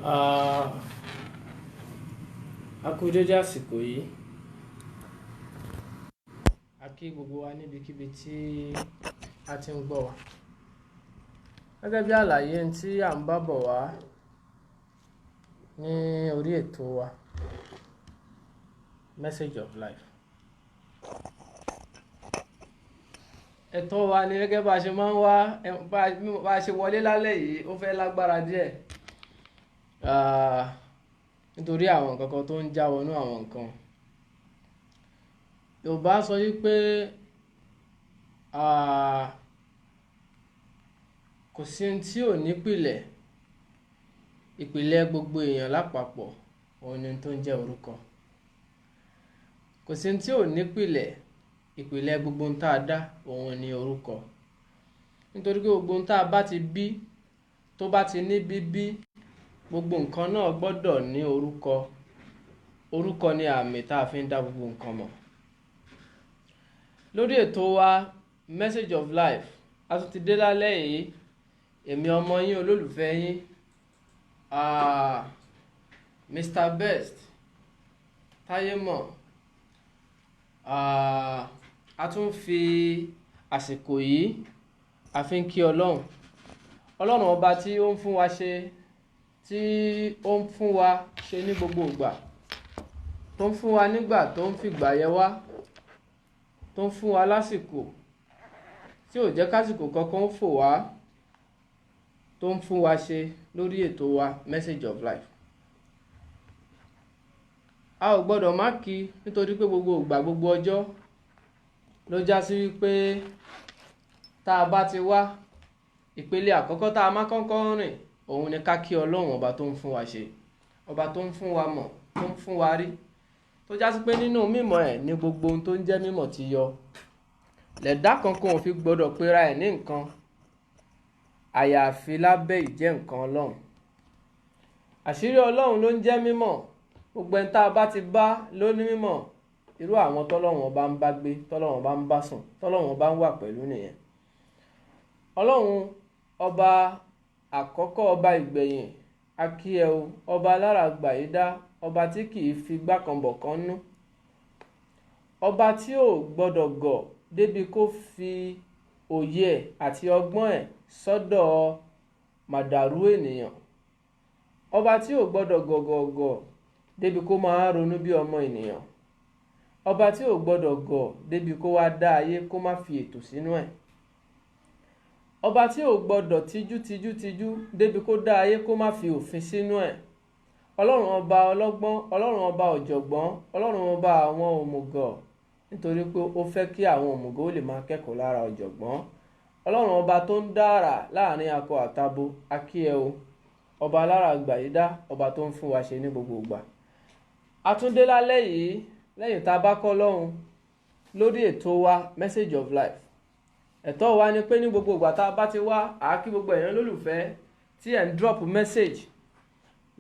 A kú dédé àsìkò yìí. A kí gbogbo wa níbikíbi tí a ti ń gbọ́ wa. Gẹ́gẹ́ bí àlàyé tí à ń bá bọ̀ wá ní orí ètò wa Message of Life. Ẹ̀tọ́ wa ni gẹ́gẹ́ bá a ṣe máa ń wá bá a ṣe wọlé lálẹ́ yìí, ó fẹ́ lágbára díẹ̀. Nítorí àwọn nǹkan kan tó ń já wọnú àwọn nǹkan. Yorùbá sọ wípé kò sí ohun tí ò ní ìpìlẹ̀. Ìpìlẹ̀ gbogbo èèyàn lápapọ̀ òun ni tó ń jẹ́ orúkọ. Kò sí ohun tí ò ní ìpìlẹ̀. Ìpìlẹ̀ gbogbo ohun tá a dá òun ni orúkọ. Nítorí pé gbogbo ohun tá a bá ti bí tó bá ti ní bíbí, gbogbo nǹkan náà gbọ́dọ̀ ní orúkọ. Orúkọ ni àmì tá a fi ń dá gbogbo nǹkan mọ̀. Lórí ètò wa Message of Life, a tún ti dé lálẹ́ yìí. Èmi ọmọ yín, olólùfẹ́ yín, Mr. Best Táyémọ̀. A tún fi àsìkò yìí a fi ń kí Ọlọ́run ọba tí ó ń fún wa ṣe, tí ó ń fún wa ṣe ní gbogbo ìgbà, tó ń fún wa nígbà tó ń fìgbà yẹ wá, tó ń fún wa lásìkò, tí ò jẹ́ kásìkò kankan fò wá, tó ń fún wa ṣe lórí ètò wa Message of Life. A ò gbọ́dọ̀ má kí, nítorí pé gbogbo ìgbà gbogbo ọjọ́ ló já sí wípé tá a bá ti wá, ìpele àkọ́kọ́ tá a má kọ́kọ́ rìn òun ni ká kí Ọlọ́run ọba tó ń fún wa ṣe, ọba tó ń fún wa mọ̀, tó ń fún wa rí, tó já sí pé nínú mímọ̀ ẹ̀ ní gbogbo ohun tó ń jẹ́ mímọ̀ ti yọ. Lẹ̀dá kankan ò fi gbọ́dọ̀ pera ẹ̀ ní nǹkan àyàfi lábẹ́ ìjẹ́ nǹkan Ọlọ́run. Àṣírí Ọlọ́run ló ń jẹ́ mímọ̀. Gbogbo ẹni tá a bá ti bá ló ní mímọ̀. Irú àwọn tọ́lọ́run ọba ń bá gbé, tọ́lọ́run ọba ń bá sùn, tọ́lọ́run ọba ń wà pẹ̀lú nìyẹn. Ọlọ́run ọba àkọ́kọ́, ọba ìgbẹ̀yìn, a kí ẹ o, ọba alára gbàyídá, ọba tí kì í fi igbá kan bọ̀ kan nú, ọba tí ò gbọ́dọ̀ gọ̀ débi kó fi òye ẹ̀ àti ọgbọ́n ẹ̀ sọ́dọ̀ màdàrú ènìyàn, ọba tí ò gbọ́dọ̀ gọ̀gọ̀gọ̀ débi kó máa ronú bí ọmọ ènìyàn, ọba tí ò gbọ́dọ̀ gọ̀ débi kó wá dá ayé kó má fi ètò sínú ẹ̀, ọba tí ò gbọ́dọ̀ tijú débi kó dá ayé kó má fi òfin sínú ẹ̀. Ọlọ́run ọba ọlọ́gbọ́n, ọlọ́run ọba ọ̀jọ̀gbọ́n, ọlọ́run ọba àwọn òmùgọ̀, nítorí pé ó fẹ́ kí àwọn òmùgọ̀ ó lè máa kẹ́kọ̀ọ́ lára ọ̀jọ̀gbọ́n. Ọlọ́run ọba tó ń dára láàrin akọ àtabo, a kí ẹ o, ọba alára gbàyídá, ọba tó ń fún wa ṣe ní gbogbo ìgbà. A tún dé lálẹ́ yìí lẹ́yìn tá a bá kọ́ Ọlọ́run lórí ètò wa Message of Life. Ẹ̀tọ́ wa ni pé ní gbogbo ìgbà tá a bá ti wá, a kí gbogbo èèyàn lólùfẹ́ tí ẹ̀ ń drop message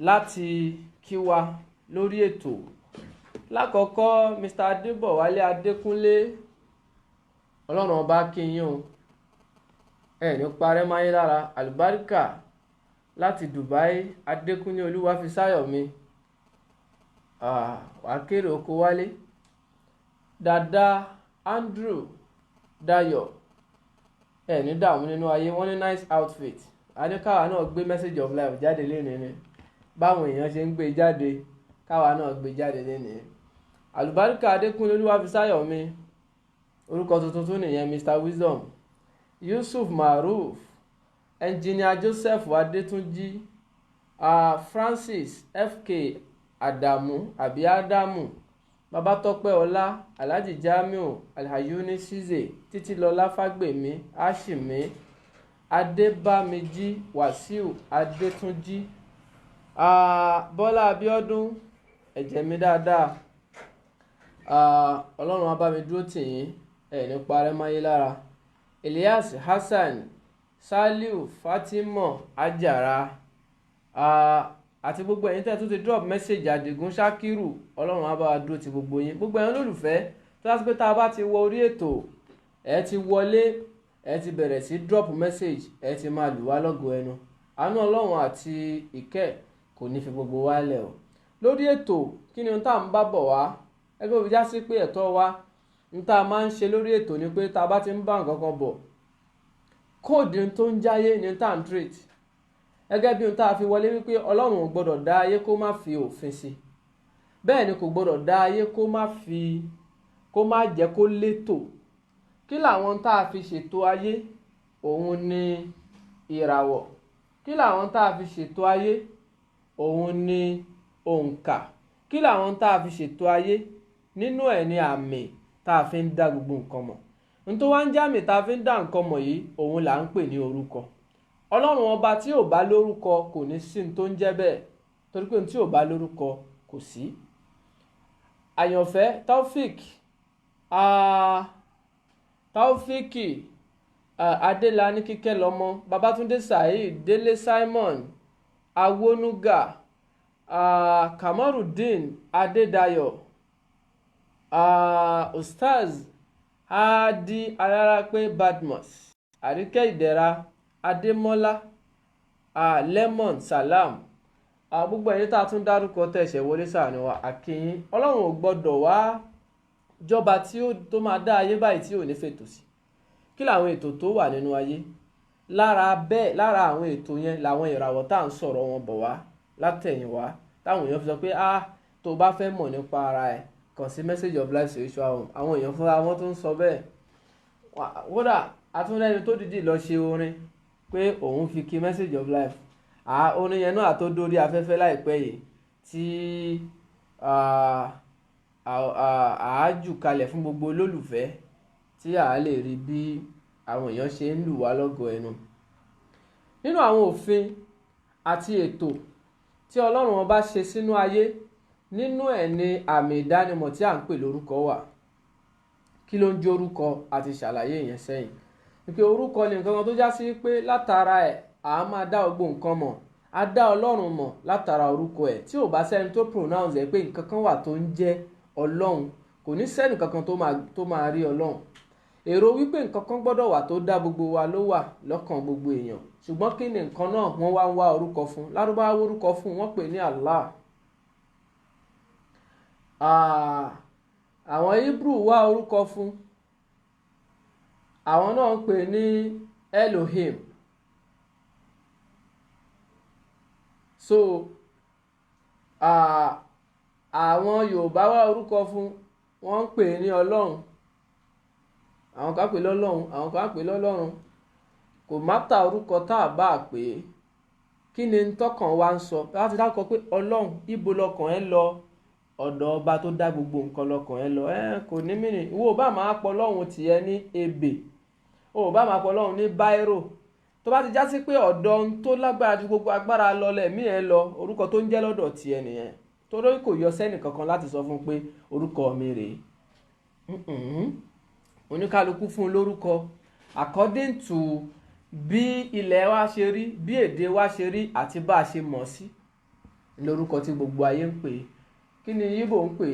láti kí wa lórí ètò. Lákọ̀ọ́kọ́ Mr. Adébọ̀wálé Adékúnlé, Ọlọ́run ọba kí yín o, ẹ̀ ní parẹ́ máyé lára. Àlùbáríkà láti Dubai, Adékúnlé Olúwafísáyọ̀mí, wàá kéré oko wálé. Dada Andrew Dayọ̀, ẹ̀ ní dààmú nínú ayé, wọ́n ní nice outfit. Adékáwa náà gbé Message of Life jáde lénìí ni, báwọn èèyàn ṣe ń gbé jáde káwa náà gbé jáde lénìí. Àlùbáríkà Adékúnlé Olúwafísáyọ̀mí, orúkọ tuntun tún nìyẹn. Mr. Wisdom, Yusuf Maruf, Engineer Joseph Adétúnjí, Francis FK Adamu àbí Adamu, Babatọ́pẹ́ Ọlá, Alhaji Jamiu Alhayuni Size, Títílọlá Fágbèmí, Ashimi, Adébámijí Wàsíù Adétúnjí, Bọ́lá Abíọ́dún, ẹ̀jẹ̀ mi dáadáa. Ọlọ́run á bá mi dúró tì yín, ẹ̀ ní parẹ́ máyé lára. Elias Hassan, Saliu Fatima Ajara, àti gbogbo ẹ̀yin tẹ́ tún ti drop message. Àdìgún Ṣákírù, Ọlọ́run á bá wa dúró ti gbogbo yín. Gbogbo ẹ̀yin olólùfẹ́ tó yá sí pé tá a bá ti wọ orí ètò, ẹ ti wọlé, ẹ ti bẹ̀rẹ̀ sí drop message, ẹ ti máa lù wá lọ́gọ ẹnu. Àánú Ọlọ́run àti ìkẹ́ kò ní fi gbogbo wa lẹ̀ o. Lórí ètò kí ni ohun tá à ń bá bọ̀ wá ẹgbẹ́ òbí já sí pé ẹ̀tọ́ wa ń tá a máa ń ṣe lórí ètò ni pé tá a bá ti ń bá nǹkan kan bọ̀ kóòdù tó ń jáyé ni tá à ń treat gẹ́gẹ́ bí ohun tá a fi wọlé wípé Ọlọ́run ò gbọ́dọ̀ dá ayé kó má fi òfin sí, bẹ́ẹ̀ ni kò gbọ́dọ̀ dá ayé kó má jẹ́ kó létò. Kí làwọn tá a fi ṣètò ayé? Òun ni ìràwọ̀. Kí làwọn tá a fi ṣètò ayé? Òun ni òǹkà. Kí làwọn tá a fi ṣètò ayé? Nínú ẹ̀ ni àmì tá a fi ń dá gbogbo nǹkan mọ̀. Ohun tó wá ń jẹ́ àmì tá a fi ń dá nǹkan mọ̀ yìí òun là ń pè ní orúkọ. Ọlọ́run ọba tí ò bá lórúkọ kò ní sí ní tó ń jẹ́ bẹ́ẹ̀, torí pé tí ò bá lórúkọ kò sí. Àyànfẹ́ Taofiki Adélani Kíkẹ́ lọ́mọ, Babátúndé Saheed, Délé Simon, Awonuga, Kamarudeen Adédayọ̀, Ustaz Hadi Alárápé Badmus, Àríkẹ́ Ìdẹ̀ra, Adémọ́lá, Lemon Salam, gbogbo ẹ̀yin tá a tún dárúkọ tẹ̀sẹ̀ wọlé sáà ni wa àkíyín. Ọlọ́run ò gbọ́dọ̀ wá jọba tó máa dá ayé báyìí tí ò ní fètò sí. Kí làwọn ètò tó wà nínú ayé? Lára àwọn ètò yẹn làwọn ìràwọ̀ tá à ń sọ̀rọ̀ wọn bọ̀ wá látẹ̀yìnwá táwọn èèyàn fi sọ pé tó bá fẹ́ mọ̀ nípa ara ẹ̀ kàn sí Message of Life Spiritual Home. Àwọn èèyàn fúnra wọn tó ń sọ bẹ́ẹ̀. Kódà atúndẹ́ni tó dìdí lọ ṣe orin pé òun fi kí Message of Life. Orin yẹn náà tó dórí afẹ́fẹ́ láìpẹ́ yìí tí àájù kalẹ̀ fún gbogbo olólùfẹ́ tí a lè rí bí àwọn èèyàn ṣe ń lù wá lọ́gọ ẹnu. Nínú àwọn òfin àti ètò tí Ọlọ́run ọba ṣe sínú ayé, nínú ẹ̀ ni àmì ìdánimọ̀ tí à ń pè lórúkọ wà. Kí ló ń jẹ́ orúkọ? Àti ṣàlàyé yẹn sẹ́yìn. Pé orúkọ ni nǹkan kan tó já sí pé látara ẹ̀ a máa dá gbogbo nǹkan mọ̀. A dá Ọlọ́run mọ̀ látara orúkọ ẹ̀. Tí ò bá sẹ́ni tó pronounce ẹ̀ pé nǹkan kan wà tó ń jẹ́ Ọlọ́run, kò ní sẹ́ni kankan tó máa rí Ọlọ́run. Èrò wípé nǹkan kan gbọ́dọ̀ wà tó dá gbogbo wa ló wà lọ́kàn gbogbo èèyàn. Ṣùgbọ́n kí ni nǹkan náà? Wọ́n wá ń wá orúkọ fún. Lárúbáwá orúkọ fún wọ́n pè ní Allah. Àwọn Hebrew wá orúkọ fún. Àwọn náà ń pè ní Elohim. So àwọn Yorùbá wá orúkọ fún, wọ́n ń pè ní Ọlọ́run. Àwọn kan pè lọ́lọ́run, àwọn kan pè lọ́lọ́run. Kò mátà orúkọ tá a bá pè é. Kí ni tọ́kàn wa ń sọ? Láti dákọ pé Ọlọ́run, ibo lọkàn ẹ lọ? Ọ̀dọ̀ ọba tó dá gbogbo nǹkan lọkàn ẹ lọ. Kò ní mìíràn. Ìwọ ò bá máa pọ̀ Ọlọ́run tiẹ̀ ní ebè. O ò bá máa pọ̀ Ọlọ́run ní báírò. Tó bá ti já sí pé ọ̀dọ̀ ohun tó lágbára ju gbogbo agbára lọ lẹ̀mí ẹ lọ, orúkọ tó ń jẹ́ lọ́dọ̀ tiẹ̀ nìyẹn. Torí kò yọ sẹ́nì kankan láti sọ fún pé orúkọ mi rèé. Oníkálukú fún un lórúkọ according to bí ilẹ̀ wa ṣe rí, bí èdè wa ṣe rí àti bá a ṣe mọ̀ sí lórúkọ tí gbogbo ayé ń pè. Kí ni Yíbò ń pè?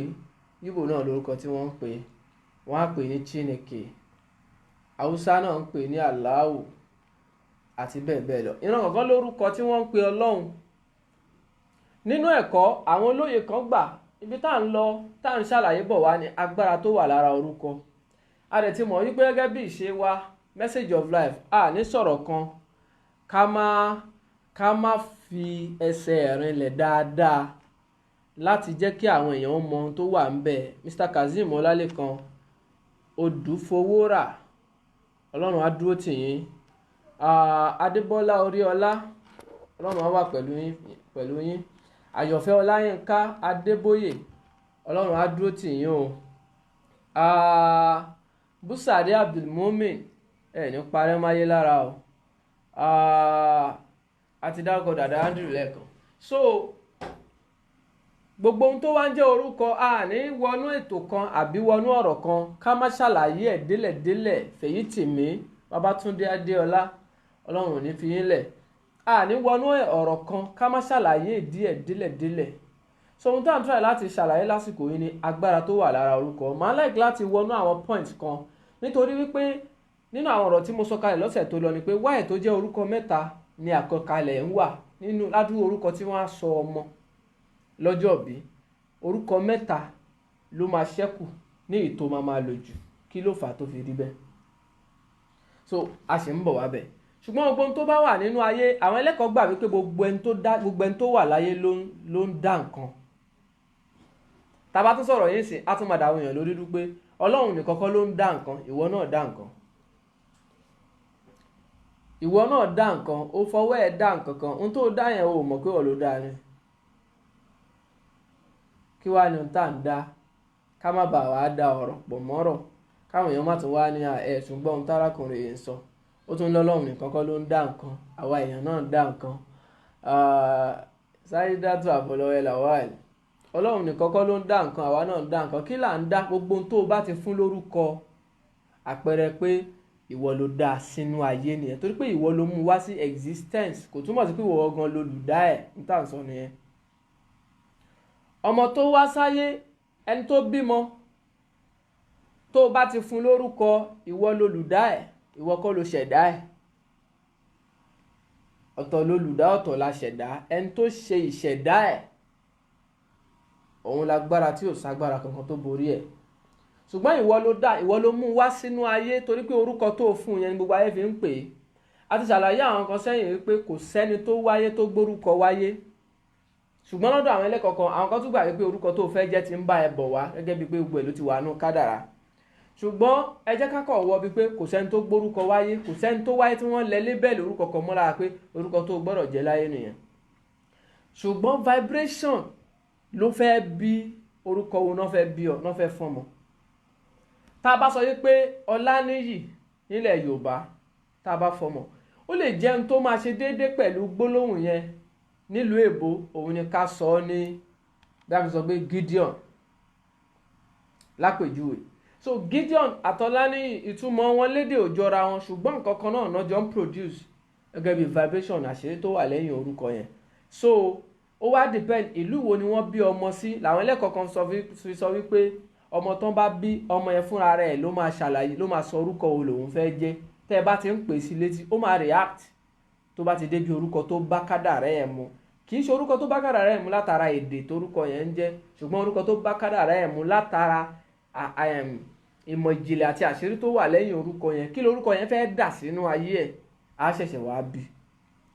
Yíbò náà lórúkọ tí wọ́n ń pè. Wọ́n á pè ní Chineke. Haúsá náà ń pè ní Allahu àti bẹ́ẹ̀ bẹ́ẹ̀ lọ. Ìran kankan lórúkọ tí wọ́n ń pè Ọlọ́run. Nínú ẹ̀kọ́ àwọn olóye kan gbà ibi tá à ń lọ tá à ń ṣàlàyé bọ̀ wá ní agbára tó wà lára orúkọ. A dẹ̀ ti mọ̀ wípé gẹ́gẹ́ bí ìṣe wa Message of Life ní sọ̀rọ̀ kan ká má fi ẹsẹ̀ rinlẹ̀ dáadáa láti jẹ́ kí àwọn èèyàn mọ ohun tó wà ń bẹ̀. Mr. Kazeem Ọlálékan Odùfowórà, Ọlọ́run á dúró tì yín. Adébọ́lá Oríọlá, Ọlọ́run á wà pẹ̀lú yín. Àyọ̀fẹ́ Ọláyínká Adébóyè, Ọlọ́run á dúró tì yín o. Búsàdé Abdulmumin, ní parẹ́ máyé lára o. Àti dárúkọ Dàdá Andrew lẹ́ẹ̀kan. So gbogbo ohun tó wá ń jẹ́ orúkọ ní wọnú ètò kan àbí wọnú ọ̀rọ̀ kan ká má ṣàlàyé ẹ̀ délẹ̀délẹ̀. Fèyítìmí Babátúndé Adéọlá, Ọlọ́run ò ní fi yín lẹ̀. Ní wọnú ọ̀rọ̀ kan ká má ṣàlàyé díẹ̀ délẹ̀délẹ̀. So ohun tó à ń try láti ṣàlàyé lásìkò yìí ni agbára tó wà lára orúkọ. Màá like láti wọnú àwọn point kan nítorí wípé nínú àwọn ọ̀rọ̀ tí mo sọ kalẹ̀ lọ́sẹ̀ tó lọ ni pé wáyé tó jẹ́ orúkọ mẹ́ta ni àkọkalẹ̀ ń wà nínú ládùúgbò orúkọ tí wọ́n á sọ ọmọ lọ́jọ́ bí orúkọ 3 ló máa ṣẹ́kù ní èyí tó máa lò jù. Kí ló fà á tó fi rí bẹ́ẹ̀? So a sì ń bọ̀ wá bẹ̀. Ṣùgbọ́n gbogbo ohun tó bá wà nínú ayé, àwọn ẹlẹ́kọ̀ọ́ gbà wípé gbogbo ẹni tó wà láyé ló ń dá nǹkan. Tá bá tún sọ̀rọ̀ yìí sìn, á tún máa dàwọn èèyàn lórí dú pé Ọlọ́run nìkan kọ́ ló ń dá nǹkan, ìwọ náà dá nǹkan. Ìwọ náà dá nǹkan, ó fọwọ́ ẹ̀ dá nǹkan kan, ohun tó dá yẹn o mọ̀ pé ó ló dá ni. Kí wá ni ohun tá à ń dá? Ká má bàa wá dá ọ̀rọ̀ pọ̀ mọ́rọ̀, káwọn èèyàn má tún wá ní ẹ̀sùn gbọ́ ohun tárákùnrin yìí ń sọ. Ó tún lọ́lọ́run nìkan kọ́ ló ń dá nǹkan, àwa èèyàn náà dá nǹkan. Saidatu Abọ́lọ́rẹ́ Lawal, Ọlọ́run nìkan kọ́ ló ń dá nǹkan, àwa náà ń dá nǹkan. Kí là ń dá? Gbogbo ohun tó bá ti fún lórúkọ, àpẹẹrẹ pé ìwọ ló dá sínú ayé nìyẹn, torí pé ìwọ ló mú wá sí existence, kò túmọ̀ sí pé ìwọ gan lolùdá ẹ̀. N tà ń sọ nìyẹn. Ọmọ tó wá sáyé, ẹni tó bímọ, tó bá ti fún lórúkọ, ìwọ lolùdá ẹ̀, ìwọ kọ́ ló ṣẹ̀dá ẹ̀. Ọ̀tọ̀ lolùdá, ọ̀tọ̀ la ṣẹ̀dá. Ẹni tó ṣe ìṣẹ̀dá ẹ̀, òun lágbára tí ò ságbára kankan tó borí ẹ̀. Ṣùgbọ́n ìwọ ló dá, ìwọ ló mú wá sínú ayé, torí pé orúkọ tó fún yẹn ni gbogbo ayé fi ń pè é. A ti ṣàlàyé àwọn kan sẹ́yìn wípé kò sẹ́ni tó wáyé tó gbórúkọ wáyé. Ṣùgbọ́n lọ́dọ̀ àwọn ẹlẹ́kọ̀ọ́ kan, àwọn kan tún gbà wípé orúkọ tó fẹ́ jẹ́ ti ń bá ẹ bọ̀ wá, gẹ́gẹ́ bíi pé gbogbo ẹ̀ ló ti wà nú kádàrá. Ṣùgbọ́n ẹ jẹ́ ká kọ̀ wọ́ bíi pé kò sẹ́ni tó gbórúkọ wáyé, kò sẹ́ni tó wáyé tí wọ́n lẹ lébẹ̀lì orúkọ kan mọ́ lára pé orúkọ tó gbọ́dọ̀ jẹ́ láyé nìyẹn. Ṣùgbọ́n vibration ló fẹ́ bí orúkọ wo náà fẹ́ bí ọ, náà fẹ́ fọ́mọ. Tá a bá sọ wípé Ọláníyì nílẹ̀ Yorùbá, tá a bá fọ́mọ, ó lè jẹ́ ohun tó máa ṣe déédéé pẹ̀lú gbólóhùn yẹn nílùú èbó, òun ni ká sọ ọ́ ní dábì sọ pé Gideon lápèjúwe. So Gideon àtọláníyì ìtumọ̀ wọn lédè ò jọra wọn, ṣùgbọ́n nǹkan kan náà jọ ń produce gẹ́gẹ́ bí vibration àṣírí tó wà lẹ́yìn orúkọ yẹn. So ó wá depend ìlú wo ni wọ́n bí ọmọ sí. Làwọn ẹlẹ́kọ̀ọ́ kan sọ wípé ọmọ tán bá bí, ọmọ yẹn fúnra rẹ̀ ló máa ṣàlàyé, ló máa sọ orúkọ wo lòun fẹ́ jẹ́. Tẹ́ ẹ bá ti ń pè sí létí, ó máa react tó bá ti débi orúkọ tó bá kádàrá ẹ̀ mu. Kì í ṣe orúkọ tó bá kádàrá ẹ̀ mu látara èdè torúkọ yẹn ń jẹ́, ṣùgbọ́n orúkọ tó bá kádàrá ẹ̀ mu látara ìmọ̀ ìjìnlẹ̀ àti àṣírí tó wà lẹ́yìn orúkọ yẹn. Kí lorúkọ yẹn fẹ́ dà sínú ayé ẹ̀, á ṣẹ̀ṣẹ̀ wá bí.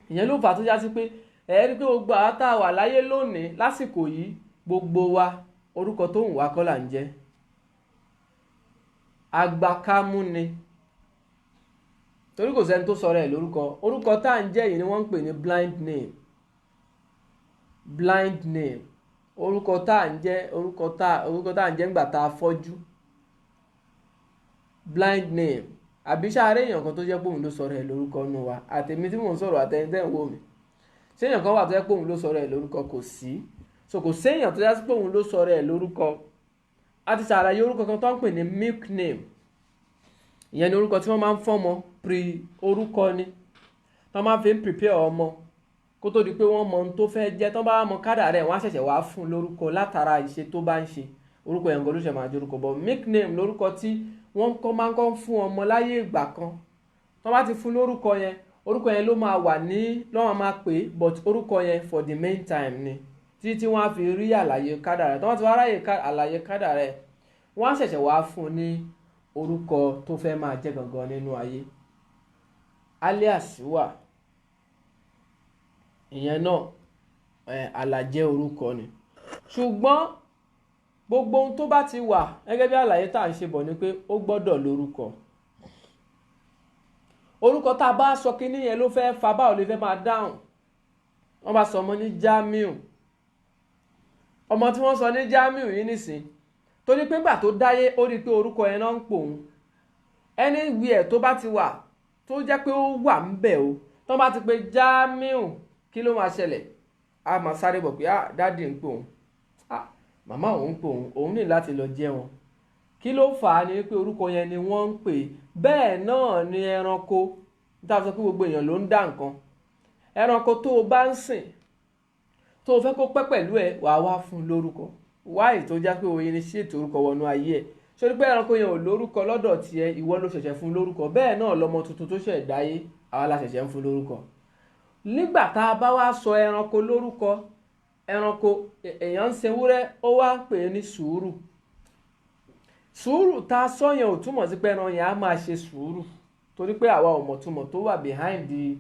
Ìyẹn ló fà á tó já sí pé ẹ rí pé gbogbo àwọn tá a wà láyé lónìí lásìkò yìí, gbogbo wa orúkọ tó ń wá kọ́ là ń jẹ́. Agbákámú ni, torí kò sẹ́ni tó sọ̀rọ̀ ẹ̀ lórúkọ. Orúkọ tá à ń jẹ́ yìí ni wọ́n ń pè ní blind name. Blind name, orúkọ tá à ń jẹ́, orúkọ tá à ń jẹ́ ńgbà tá a fọ́jú. Blind name. Àbí ṣáárẹ̀ èèyàn kan tó jẹ́ pé òun ló sọ̀rọ̀ ẹ̀ lórúkọ nù wa, àtẹ̀mí tí mò ń sọ̀rọ̀ àtẹ̀yìn tẹ́ ń wò mí. Ṣé èèyàn kan wà tó jẹ́ pé òun ló sọ̀rọ̀ ẹ̀ lórúkọ? Kò sí. So kò séèyàn tó jẹ́ pé òun ló sọ̀rọ̀ ẹ̀ lórúkọ. A ti ṣàlàyé orúkọ kan tó ń pè ní milk name. Ìyẹn ni orúkọ tí wọ́n máa ń fọ́mọ, orúkọ ni tó máa ń fi prepare ọmọ kó tó di pé wọ́n mọ ohun tó fẹ́ jẹ́. Tó bá mọ kádàrá rẹ̀, wọ́n á ṣẹ̀ṣẹ̀ wá fún lórúkọ látara ìṣe tó bá ń ṣe. Orúkọ yẹn gan ló ṣe máa jẹ́ orúkọ. But milk name lórúkọ tí wọ́n máa ń kọ́ fún ọmọ láyé ìgbà kan. Tó bá ti fún lórúkọ yẹn, orúkọ yẹn ló máa wà ní lọ́wọ́ máa pè é, but orúkọ yẹn for the main time ni títí wọ́n á fi rí àlàyé kádàrá. Tó bá ti wá ráyè àlàyé kádàrá rẹ̀, wọ́n á ṣẹ̀ṣẹ̀ wá fún ní orúkọ tó fẹ́ máa jẹ́ gangan nínú ayé. Alias wà, ìyẹn náà àlàjẹ́ orúkọ ni. Ṣùgbọ́n gbogbo ohun tó bá ti wà gẹ́gẹ́ bí àlàyé tá à ń ṣe bọ̀ ni pé ó gbọ́dọ̀ lórúkọ. Orúkọ tá a bá sọ kí níyẹn ló fẹ́ fa báwo lè fẹ́ máa dáhùn. Wọ́n bá sọ ọmọ ní Jamiu. Ọmọ tí wọ́n sọ ní Jamiu yìí nìsín, torí pé gbà tó dáyé ó rí pé orúkọ yẹn náà ń pò òun. Anywhere tó bá ti wà tó jẹ́ pé ó wà ń bẹ̀ o, tó bá ti pe Jamiu, kí ló máa ṣẹlẹ̀? A máa sáré bọ̀ pé dáàdì ń pè òun, màmá òun ń pè òun ní láti lọ jẹ́ wọn. Kí ló fà á ni pé orúkọ yẹn ni wọ́n ń pè. Bẹ́ẹ̀ náà ni ẹranko, tá a sọ pé gbogbo èèyàn ló ń dá nǹkan. Ẹranko tó o bá ń sìn, tó o fẹ́ kó pẹ́ pẹ̀lú ẹ, wàá wá fún lórúkọ. Wáyé tó já pé oyin ni sí ètò orúkọ wọnú ayé ẹ̀. Sórí pé ẹranko yẹn ò lórúkọ lọ́dọ̀ tiẹ̀, ìwọ ló ṣẹ̀ṣẹ̀ fún lórúkọ. Bẹ́ẹ̀ náà lọmọ tuntun tó ṣẹ̀ dáyé, àwa la ṣẹ̀ṣẹ̀ ń fún lórúkọ. nígbà tá a bá wá sọ ẹranko lórúkọ, ẹranko èèyàn ń sin ewúrẹ́ ó wá ń pè é ní sùúrù. Sùúrù tá a sọ yẹn ò túmọ̀ sí pé ẹran yẹn á máa ṣe sùúrù, torí pé àwa ò mọ̀ túmọ̀ tó wà behind the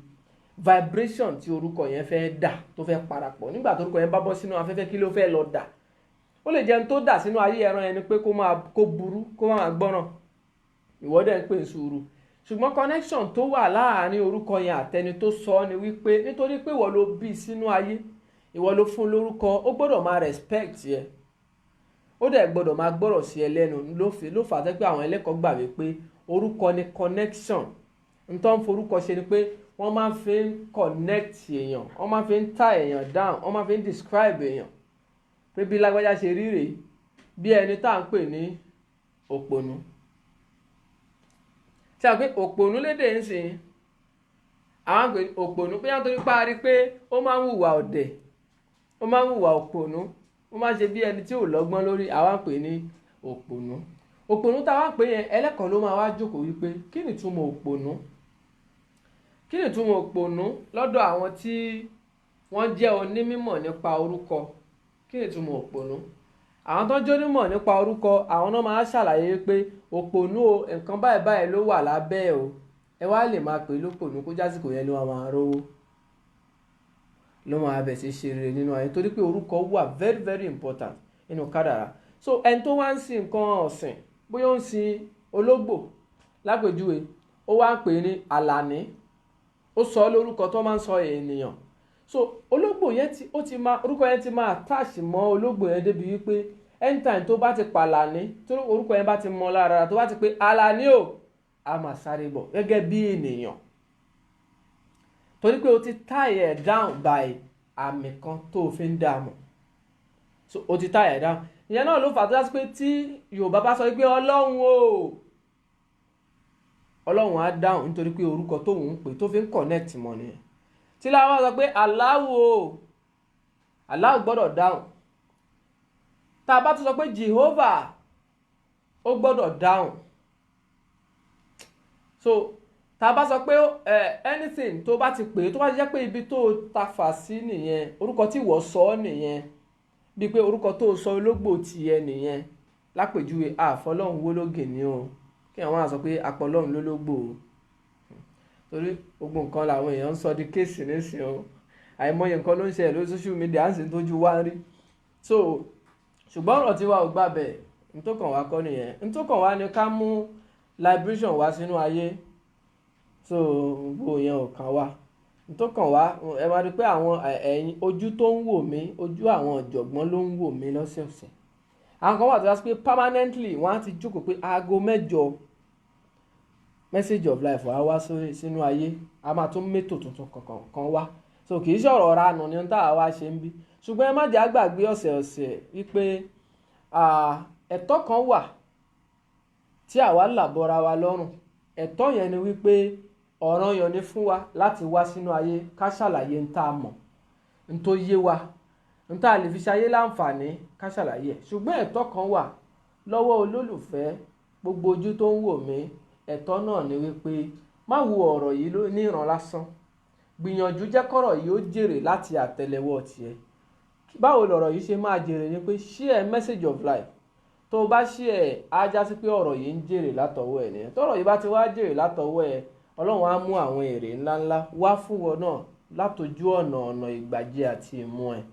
vibration tí orúkọ yẹn fẹ́ dà, tó fẹ́ parapọ̀. Nígbà tó orúkọ yẹn bá bọ́ sínú afẹ́fẹ́, kí ló fẹ́ lọ dà? Ó lè jẹun tó dà sínú ayé ẹran yẹn ni pé kó burú, kó máa gbọ́ràn. Ìwọ dẹ̀ ń pè sùúrù. Ṣùgbọ́n connection tó wà láàárín orúkọ yẹn àtẹni tó sọ ni wípé nítorí pé ìwọ ló bí sínú ayé, ìwọ ló fún lórúkọ, ó gbọ́dọ̀ máa respect yẹ, ó dẹ̀ gbọ́dọ̀ máa gbọ́rọ̀ sí ẹ lẹ́nu. Ló fà á pé àwọn ẹlẹ́kọ̀ọ́ gbà wípé orúkọ ni connection. N tó ń forúkọ ṣe ni pé wọ́n máa ń fi connect èèyàn, wọ́n máa ń fi tie èèyàn down, wọ́n máa ń fi describe èèyàn pé bí lágbájá ṣe rí rèé, bí ẹni tá à ń pè ní òpònú. Ṣé a pé òpònú lédè ń sìn, àwọn pè òpònú pé yàtọ̀ nípa rí pé ó máa ń hùwà ọ̀dẹ̀, ó máa ń hùwà òpònú, ó máa ń ṣe bí ẹni tí ò lọ́gbọ́n lórí, àwa pè ní òpònú. Òpònú táwa pè yẹn ẹlẹ́kọ̀ọ́ ló máa wá jókòó wípé kí ni ìtumọ̀ òpònú? Kí ni ìtumọ̀ òpònú lọ́dọ̀ àwọn tí wọ́n jẹ́ onímọ̀ nípa orúkọ? Kí ni ìtumọ̀ òpònú? Àwọn tó jẹ́ onímọ̀ nípa orúkọ, àwọn náà máa ṣàlàyé pé òpònú o, nǹkan báyìí báyìí ló wà lábẹ́ ẹ̀ o, ẹ wá lè máa pè lópònú kó jásìkò yẹn ló máa rówó, ló máa bẹ̀ sí ṣe rere nínú ayé, torí pé orúkọ wà very very important nínú kádàrá. So ẹni tó wá ń sin nǹkan ọ̀sìn, bóyá ó ń sin ológbò lápèjúwe, ó wá ń pè ní Àlàní, ó sọ lórúkọ tó máa ń sọ ènìyàn. So ológbò yẹn orúkọ yẹn ti máa attach mọ́ ológbò yẹn débi wípé anytime tó bá ti pàlàní, tó orúkọ yẹn bá ti mọ lára, tó bá ti pé Àlàní o, a máa sáré bọ̀ gẹ́gẹ́ bí ènìyàn, torí pé o ti tie ẹ̀ down by àmì kan tó fi ń dààmú. So o ti tie ẹ̀ down. Ìyẹn náà ló fà tó dá sí pé tí Yorùbá bá sọ wípé Ọlọ́run o, Ọlọ́run á dáhùn nítorí pé orúkọ tóun ń pè tó fi ń connect mọ́ nìyẹn. Tí láwọn sọ pé Allahu o, Allahu gbọ́dọ̀ dáhùn. Tá a bá tún sọ pé Jehovah, ó gbọ́dọ̀ dáhùn. So tá a bá sọ pé anything tó bá ti pè, tó bá jẹ́ pé ibi tó tafà sí nìyẹn, orúkọ tí ìwọ sọ nìyẹn, bí pé orúkọ tó sọ ológbò tiẹ̀ nìyẹn, lápèjúwe àfọlọ́hún wólógè ni o, kí àwọn máa sọ pé apọlọ́hún lólógbò o, torí gbogbo nǹkan làwọn èèyàn ń sọ di kéèsì nísìnyí o, àìmọye nǹkan ló ń ṣẹlẹ̀ lórí social media, à ń sì tójú wá rí. So ṣùgbọ́n ọ̀rọ̀ tí wa ò gbà bẹ̀, nítòkàn wá kọ́ nìyẹn. Nítòkàn wá ni ká mú liberation wá sínú ayé. So gbogbo yẹn ò kàn wá. Nítòkàn wá, ẹ máa rí pé àwọn ẹ̀yin ojú tó ń wò mí, ojú àwọn ọ̀jọ̀gbọ́n ló ń wò mí lọ́sẹ̀ọ̀sẹ̀. Àwọn kan wà tó yá sí pé permanently wọ́n á ti jókòó pé aago 8 message of life wá sínú ayé, a máa tún mẹ́tò tuntun kan wá. So kì í ṣọ̀rọ̀ ranù ní táwa wá ṣe ń bí. Ṣùgbọ́n ẹ má jẹ́ àgbàgbé ọ̀sẹ̀ọ̀sẹ̀ wípé ẹ̀tọ́ kan wà tí àwa làbọ̀ra wa lọ́rùn. Ẹ̀tọ́ yẹn ni wípé ọ̀ranyàn ni fún wa láti wá sínú ayé ká ṣàlàyé ń tá a mọ̀, ń tó yé wa, ń tá a lè fi ṣayé láǹfààní ká ṣàlàyé ẹ̀. Ṣùgbọ́n ẹ̀tọ́ kan wà lọ́wọ́ olólùfẹ́ gbogbo ojú tó ń wò mí. Ẹ̀tọ́ náà ni wípé má wo ọ̀rọ̀ yìí ní ìran lásán, gbìyànjú jẹ́ kọ́rọ̀ yìí ó jèrè láti àtẹ́lẹwọ́ tiẹ̀. Báwo lọ̀rọ̀ yìí ṣe máa jèrè ni pé share message of life. Tó o bá share, á já sí pé ọ̀rọ̀ yìí ń jèrè látọwọ́ ẹ̀ nìyẹn. Tọ́rọ̀ yìí bá ti wá jèrè látọwọ́ ẹ̀, Ọlọ́run á mú àwọn èrè ńláńlá wá fún wọn náà látojú ọ̀nà ìgbàjẹ àti ìmú ẹ̀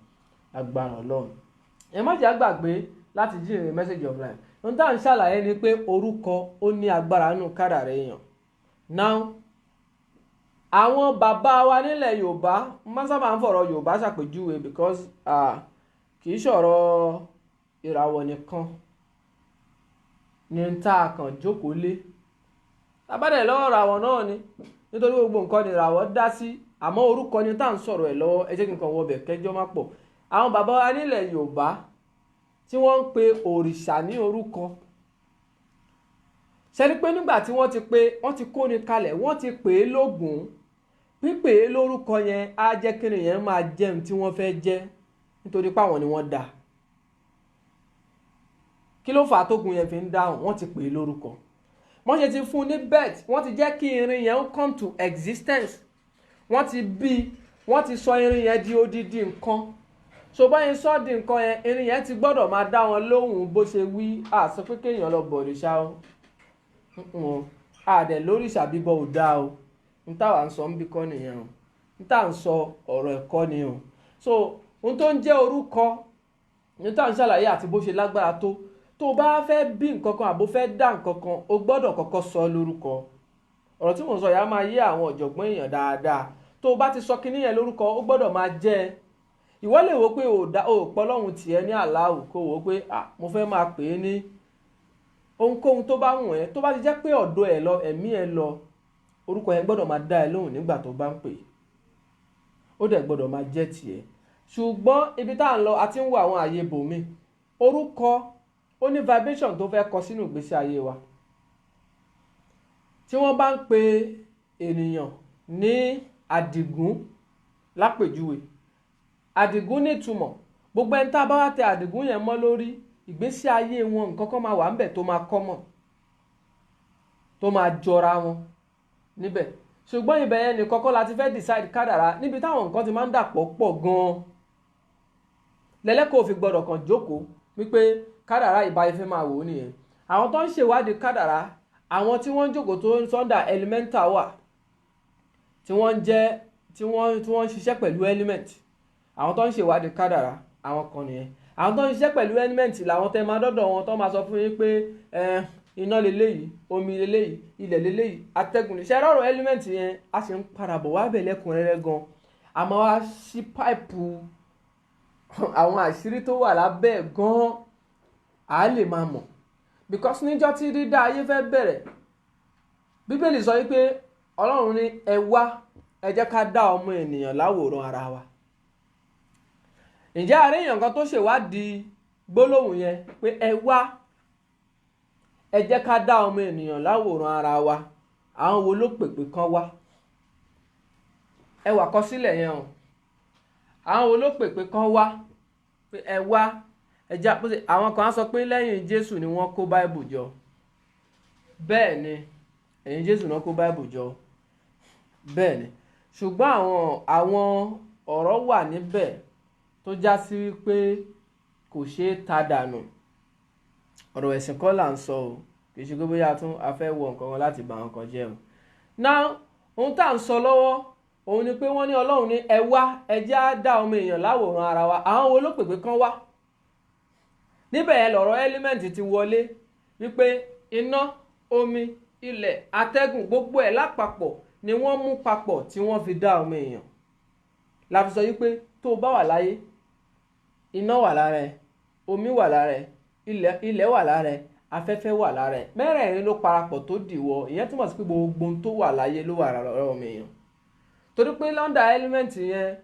agbára Ọlọ́run. Ẹ má jẹ́ àgbàgbé láti jèrè message of life. Ohun tá à ń ṣàlàyé ni pé orúkọ ó ní agbára nínú kádàrá èèyàn. Now, àwọn bàbá wa nílẹ̀ Yorùbá, máa sábà ń fọ̀rọ̀ Yorùbá ṣàpèjúwe because kì í ṣọ̀rọ̀ ìràwọ̀ nìkan ní tá a kàn jókòó lé. Tábàdẹ̀ lọ́wọ́ ìràwọ̀ náà ni, nítorí gbogbo nǹkan ni ìràwọ̀ dá sí, àmọ́ orúkọ ni tá à ń sọ̀rọ̀ ẹ̀ lọ́wọ́. Ẹ jẹ́ kí n kàn wọ bẹ̀ kẹjọ́ má pọ̀. Àwọn bàbá wa nílẹ̀ Yorùbá tí wọ́n ń pe òrìṣà ní orúkọ, ṣe ni pé nígbà tí wọ́n ti kó ni kalẹ̀, wọ́n ti pè é lógún. Pípè é lórúkọ yẹn á jẹ́ kí nìyẹn máa jẹ́ ohun tí wọ́n fẹ́ jẹ́, nítorí pé àwọn ni wọ́n dá. Kí ló fà á tógun yẹn fi ń dáhùn? Wọ́n ti pè é lórúkọ. Wọ́n ṣe ti fún un ní birth, wọ́n ti jẹ́ kí irin yẹn come to existence. Wọ́n ti bí wọ́n ti sọ irin yẹn di odidi nǹkan. So báyìí sọ di nǹkan yẹn, irin yẹn ti gbọ́dọ̀ máa dá wọn lóhùn bó ṣe wí. A sọ pé kéèyàn lọ bọ̀ òrìṣà o, a dẹ̀ lórìṣà bíbọ ò dáa o, n táwa ń sọ ń bí kọ́ nìyẹn o, n tá à ń sọ ọ̀rọ̀ ẹ̀kọ́ ni o. So ohun tó ń jẹ́ orúkọ ní tá à ń ṣàlàyé àti bó ṣe lágbára tó o bá fẹ́ bí nǹkan kan àbó fẹ́ dá nǹkan kan o gbọ́dọ̀ kọ́kọ́ sọ lórúkọ. ọ̀rọ̀ tí mo sọ yà máa yé àwọn ọ̀jọ̀gbọ́n èèyàn dáadáa. tó o bá ti sọ kinní yẹn lórúkọ ó gbọ́dọ̀ máa jẹ́ ẹ. ìwọ lè wo pé o pọ̀ lọ́hùn tiẹ̀ ní Allahu kó wo pé mo fẹ́ máa pè é ní ohunkóhun tó bá wùn ẹ́, tó bá ti jẹ́ pé ọ̀dọ̀ ẹ̀ lọ ẹ̀mí ẹ̀ lọ, orúkọ yẹn gbọ́dọ̀ máa dá ẹ lóhùn nígbà tó bá ń pè é, ó dẹ̀ gbọ́dọ̀ máa jẹ́ tiẹ̀. ṣùgbọ́n ibi tá à ń lọ a ti ń wo àwọn àyè bòmí. orúkọ ó ní vibration tó fẹ́ kọ sínú ìgbésí ayé wa. tí wọ́n bá ń pe ènìyàn ní Àdìgún lápèjúwe, Àdìgún ní ìtumọ̀. gbogbo ẹni tá a bá wá tẹ Àdìgún yẹn mọ́ lórí, ìgbésí ayé wọn nǹkan kan máa wà ńbẹ̀ tó máa kọ́ mọ̀, tó máa jọra wọn níbẹ̀. ṣùgbọ́n ibẹ̀ yẹn nìkan kọ́ la ti fẹ́ decide kádàrá, níbi táwọn nǹkan ti máa ń dàpọ̀ pọ̀ gan-an. lẹ́lẹ́kọ̀ọ́ fi gbọ́dọ̀ kàn jókòó wípé kádàrá ìbáyé fẹ́ máa wò ó nìyẹn. àwọn tó ń ṣèwádìí kádàrá, àwọn tí wọ́n ń jókòó tó ń sọ́ndà elemental wà, tí wọ́n ń ṣiṣẹ́ pẹ̀lú element. àwọn tó ń ṣèwádìí kádàrá àwọn kan nìyẹn. àwọn tó ń ṣiṣẹ́ pẹ̀lú element làwọn tẹ́ máa dọ́dọ̀ wọn tó máa sọ fún yín pé iná leléyìí, omi leléyìí, ilẹ̀ leléyìí, atẹ́gùn. ṣe rọrùn element yẹn a sì ń padà bọ̀ wá bẹ̀ lẹ́kùnrẹ́rẹ́ gan. a máa wá sí páìpù àwọn àṣírí tó wà lábẹ́ gan, a lè máa mọ̀. because níjọ́ tí dídá ayé fẹ́ bẹ̀rẹ̀, bíbélì sọ wípé Ọlọ́run ní ẹ wá, ẹ jẹ́ ká dá ọmọ ènìyàn láwòrán ara wa. ǹjẹ́ àárẹ̀ èèyàn kan tó ṣèwádìí gbólóhùn yẹn pé ẹ wá, ẹ jẹ́ ká dá ọmọ ènìyàn láwòrán ara wa, àwọn wo ló pèpè kan wá? ẹ wá kọ sílẹ̀ yẹn o. àwọn wo ló pèpè kan wá pé ẹ wá, ẹ já pé àwọn kan á sọ pé lẹ́yìn Jésù ni wọ́n kó Báíbù jọ. bẹ́ẹ̀ ni, ẹ̀yìn Jésù náà kó Báíbù jọ, bẹ́ẹ̀ ni. ṣùgbọ́n àwọn ọ̀rọ̀ wà níbẹ̀ tó já sí wípé kò ṣeé ta dànù. ọ̀rọ̀ ẹ̀sìn kọ́ là ń sọ o, kì í ṣe pé bóyá a fẹ́ wọ nǹkan wọn láti bà wọn kan jẹ́ o. náà ohun tá à ń sọ lọ́wọ́ òun ni pé wọ́n ní Ọlọ́run ní ẹ wá, ẹ jẹ́ á dá ọmọ èèyàn láwòrán ara wa, àwọn wo ló pèpè kan wá? níbẹ̀ yẹn lọ̀rọ̀ element ti wọlé wípé iná, omi, ilẹ̀, atẹ́gùn, gbogbo ẹ̀ lápapọ̀ ni wọ́n mú papọ̀ tí wọ́n fi dá ọmọ èèyàn. la fi sọ wípé tó o bá wà láyé, iná wà lára ẹ, omi wà lára ẹ, ilẹ̀ wà lára ẹ, afẹ́fẹ́ wà lára ẹ, mẹ́rẹ̀ẹ̀rin ló parapọ̀ tó dìwọ́. ìyẹn túmọ̀ sí pé gbogbo ohun tó wà láyé ló wà lára ọmọ èèyàn. torí pé lọ́ndà element yẹn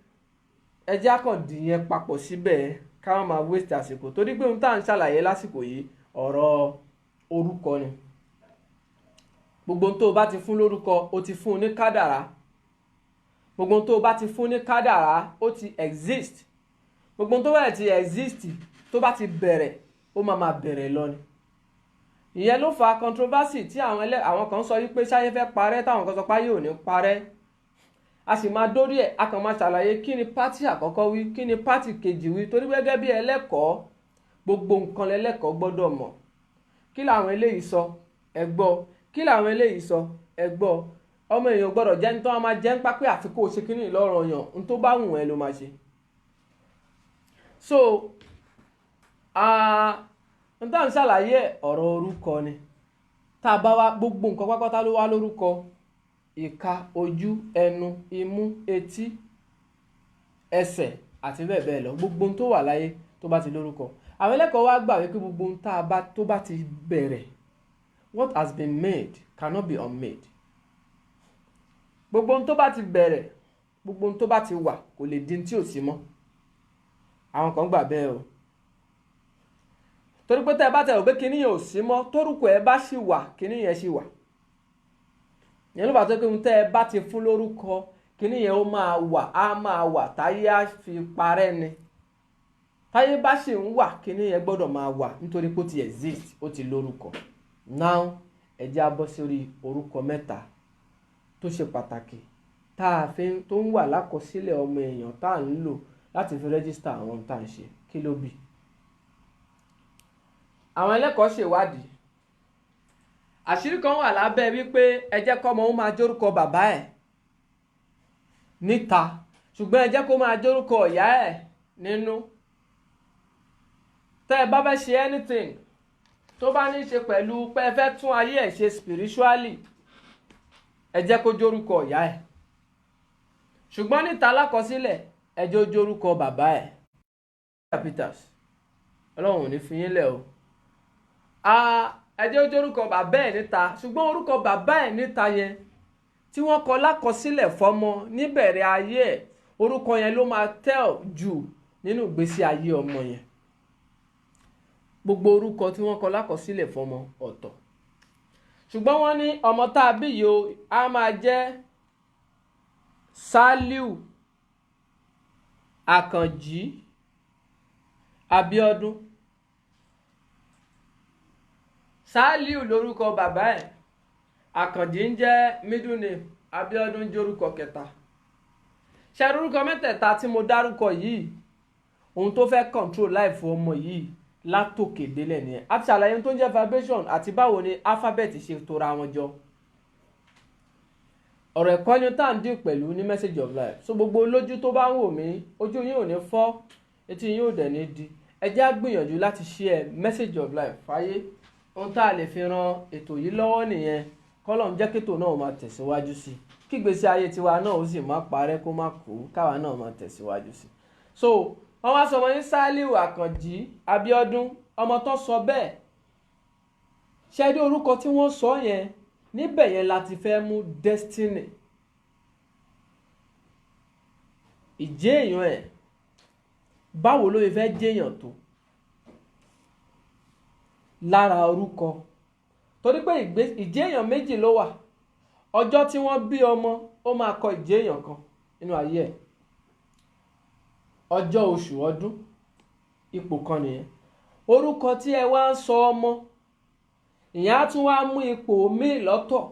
ẹjẹ́ àkàndì yẹn papọ̀ síbẹ̀ ká má máa waste àsìkò. torí pé ohun tá à ń ṣàlàyé lásìkò yìí ọ̀rọ̀ orúkọ ni. gbogbo ohun tó o bá ti fún lórúkọ o ti fún un ní kádàrá. gbogbo ohun tó o bá ti fún ní kádàrá ó ti exist. gbogbo ohun tó bá ti exist tó bá ti bẹ̀rẹ̀ ó máa bẹ̀rẹ̀ lọ ni. ìyẹn ló fa controversy tí àwọn kan sọ wípé ṣáyé fẹ́ parẹ́, táwọn kan sọ pé ayé ò ní parẹ́. a sì máa dórí ẹ̀, a kàn máa ṣàlàyé kí ni pátì àkọ́kọ́ wí, kí ni pátì kejì wí. torí gẹ́gẹ́ bí ẹlẹ́kọ̀ọ́, gbogbo nǹkan lẹ́lẹ́kọ̀ọ́ gbọ́dọ̀ mọ̀. kí làwọn eléyìí sọ ẹ gbọ́, kí làwọn eléyìí sọ ẹ gbọ́. ọmọ èèyàn gbọ́dọ̀ jẹ́ ní tó máa jẹ́ ń pápẹ́ àfi kó o ṣe kíní ìlọ́rọ̀ yàn, n tó bá wù ẹ́ ló máa ṣe. so n tá à ń ṣàlàyé ọ̀rọ̀ orúkọ ni. tá a bá wá gbogbo nǹkan pápátá ló wá lórúkọ. ìka, ojú, ẹnu, imú, etí, ẹsẹ̀ àti bẹ́ẹ̀ bẹ́ẹ̀ lọ. gbogbo ohun tó wà láyé tó bá ti lórúkọ. àwọn ẹlẹ́kọ̀ọ́ wá gbà wípé gbogbo ohun tó bá ti bẹ̀rẹ̀, what has been made cannot be unmade. gbogbo ohun tó bá ti bẹ̀rẹ̀, gbogbo ohun tó bá ti wà kò lè di tí ò sí mọ́. àwọn kan gbà bẹ́ẹ̀ o. torí pé tẹ́ ẹ bá tẹ̀ ọ́ pé kinní yẹn ò sí mọ́, tórúkọ ẹ bá ṣì wà, kinní yẹn ṣì wà. ìyẹn ló bá tó pé ohun tẹ́ ẹ bá ti fún lórúkọ, kinní yẹn ó máa wà, á máa wà, táyé á fi parẹ́ ni. táyé bá ṣì ń wà, kinní yẹn gbọ́dọ̀ máa wà nítorí pé ó ti exist, ó ti lórúkọ. now ẹ jẹ́ á bọ́ sórí orúkọ mẹ́ta tó ṣe pàtàkì tá a fi tó ń wà lákọsílẹ̀ ọmọ èèyàn tá à ń lò láti fi rẹ́gísítà àwọn tá à ń ṣe kí ló bí. àwọn ẹlẹ́kọ̀ọ́ ṣèwádìí àṣírí kan wà lábẹ́ wípé ẹ jẹ́ kọ́mọ ó máa jórúkọ bàbá ẹ̀ níta ṣùgbọ́n ẹ jẹ́ kó máa jórúkọ ìyá ẹ̀ nínú. tẹ́ ẹ bá fẹ́ ṣe anything tó bá ní í ṣe pẹ̀lú pé ẹ fẹ́ tún ayé ẹ̀ ṣe spiritually ẹ jẹ́ kó jórúkọ ìyá ẹ̀ ṣùgbọ́n níta lákọsílẹ̀ ẹ jẹ́ ó jórúkọ bàbá ẹ̀. Peters ọlọ́run ò ní fi yín lẹ̀ o. ẹ jẹ́ ó jórúkọ bàbá ẹ̀ níta ṣùgbọ́n orúkọ bàbá ẹ̀ níta yẹn tí wọ́n kọ lákọsílẹ̀ fọmọ níbẹ̀rẹ̀ ayé ẹ̀ orúkọ yẹn ló máa tell jù nínú ìgbésí ayé ọmọ yẹn. gbogbo orúkọ tí wọ́n kọ lákọsílẹ̀ fọmọ ọ̀tọ̀ ṣùgbọ́n wọ́n ní ọmọ tá a bí yìí o á máa jẹ́ Sàlíù Àkànjí Abíọ́dún. Sàlíù lórúkọ bàbá ẹ̀, Àkànjí ń jẹ́ middle name, Abíọ́dún jẹ́ orúkọ kẹta. ṣe orúkọ mẹ́tẹ̀ẹ̀ta tí mo dárúkọ yìí ohun tó fẹ́ control life ọmọ yìí látòkè délẹ̀ nìyẹn. a ti ṣàlàyé tó ń jẹ́ vibration àti báwo ni alphabet ṣe tora wọn jọ. ọ̀rọ̀ ẹ̀kọ́ ni tá à ń dín pẹ̀lú ní message of life. so gbogbo olójú tó bá ń wò mí ojú yín ò ní fọ́ etí yín ò dẹ̀ ní di. ẹ jẹ́ á gbìyànjú láti share message of life fáyé. ohun tá a lè fi ran ètò yìí lọ́wọ́ nìyẹn. kọ́lọ́run jẹ́ kétò náà máa tẹ̀síwájú sí i kí ìgbésí ayé tiwa náà ó sì má parẹ́ kó má kú káwa náà máa tẹ̀síwájú sí i. so wọ́n wá sọ ọmọ yín Sàlíù Àkànjí Abíọ́dún ọmọ tó sọ bẹ́ẹ̀ ṣe dé orúkọ tí wọ́n sọ yẹn níbẹ̀ yẹn láti fẹ́ mú destiny ìjẹ́ èèyàn ẹ̀ báwo ló fẹ́ jẹ́yàn tó lára orúkọ torí pé ìjẹ́ èèyàn méjì ló wà ọjọ́ tí wọ́n bí ọmọ ó máa kọ ìjẹ́ èèyàn kan nínú ayé ẹ̀ ọjọ́ oṣù ọdún ipò kan nìyẹn orúkọ tí ẹ wá ń sọ ọmọ ìyẹn á tún wá mú ipò míì lọ́tọ̀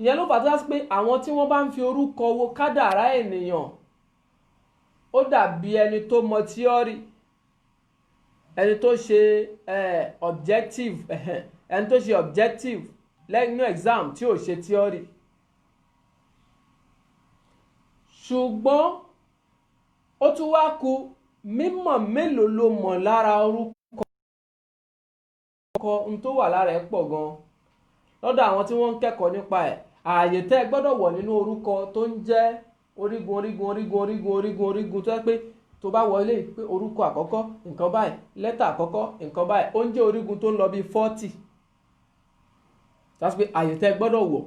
ìyẹn ló fàtó sí pé àwọn tí wọ́n bá ń fi orúkọ wo kádàrá ènìyàn ó dàbí ẹni tó mọ tíọ́rì ẹni tó ṣe objective ẹni tó ṣe objective lẹ́yìn exam tí ò ṣe tíọ́rì ṣùgbọ́n ó tún wá kù mímọ̀ mélòó ló mọ̀ lára orúkọ n tó wà lára ẹ̀ pọ̀ gan lọ́dọ̀ àwọn tí wọ́n ń kẹ́kọ̀ọ́ nípa ẹ̀ ààyè tẹ́ ẹ gbọ́dọ̀ wọ̀ nínú orúkọ tó ń jẹ́ orígun tó yẹ pé tó bá wọlé pé orúkọ àkọ́kọ́ nǹkan báyìí lẹ́tà àkọ́kọ́ nǹkan báyìí ó ń jẹ́ orígun tó ń lọ bí 40 that's pé ààyè tẹ́ ẹ gbọ́dọ̀ wọ̀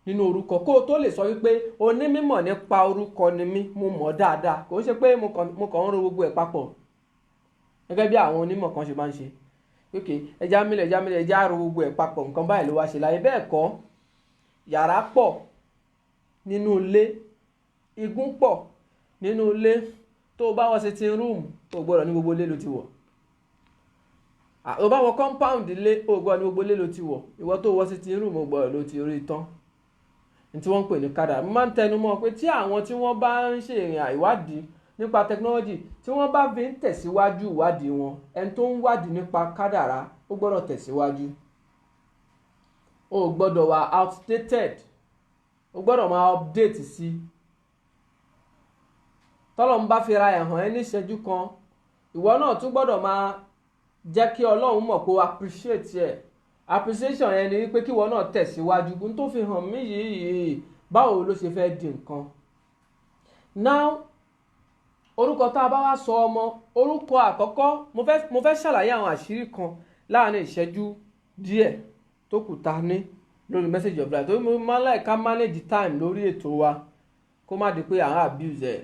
nínú orúkọ kó o tó lè sọ wípé onímọ̀ nípa orúkọ ni mí mo mọ̀ dáadáa kò ń ṣe pé mo kàn ń ro gbogbo ẹ̀ papọ̀ gẹ́gẹ́ bí àwọn onímọ̀ kan ṣe máa ń ṣe ok ẹja mílẹ̀ ẹja ro gbogbo ẹ̀ papọ̀ nǹkan báyìí ló wá ṣe láyé bẹ́ẹ̀ kọ́ yàrá pọ̀ nínú ilé igun pọ̀ nínú ilé tó o bá wọ sitting room o gbọ́dọ̀ ní gbogbo ilé ló ti wọ̀ o bá wọ compound ilé o gbọ́dọ̀ ní gbogbo ilé ló ti wọ̀ ìwọ tó wọ sitting room o gbọ́dọ̀ ló ti rí tán tí wọ́n ń pè ní kádàrá. mo máa ń tẹnu mọ́ pé tí àwọn tí wọ́n bá ń ṣe ìrìn ìwádìí nípa technology tí wọ́n bá fi ń tẹ̀síwájú ìwádìí wọn ẹni tó ń wádìí nípa kádàrá ó gbọ́dọ̀ tẹ̀síwájú o gbọ́dọ̀ wà outdated o gbọ́dọ̀ máa update sí tọ́lọ̀ ń bá fi ra ẹ̀hàn ẹ ní ìṣẹ́jú kan ìwọ náà tún gbọ́dọ̀ máa jẹ́ kí Ọlọ́run mọ̀ pé o appreciate ẹ̀ appreciation yẹn ni wípé kí ìwọ náà tẹ̀síwájú kún tó fi hàn mí yìí báwo ló ṣe fẹ́ di nǹkan. now orúkọ tá a bá wá sọ ọmọ orúkọ àkọ́kọ́ mo fẹ́ ṣàlàyé àwọn àṣírí kan láàrin ìṣẹ́jú díẹ̀ tó kù ta ní lórí message of life tó mo máa ń láì ká manage time lórí ètò wa kó má di pé à ń abuse ẹ̀.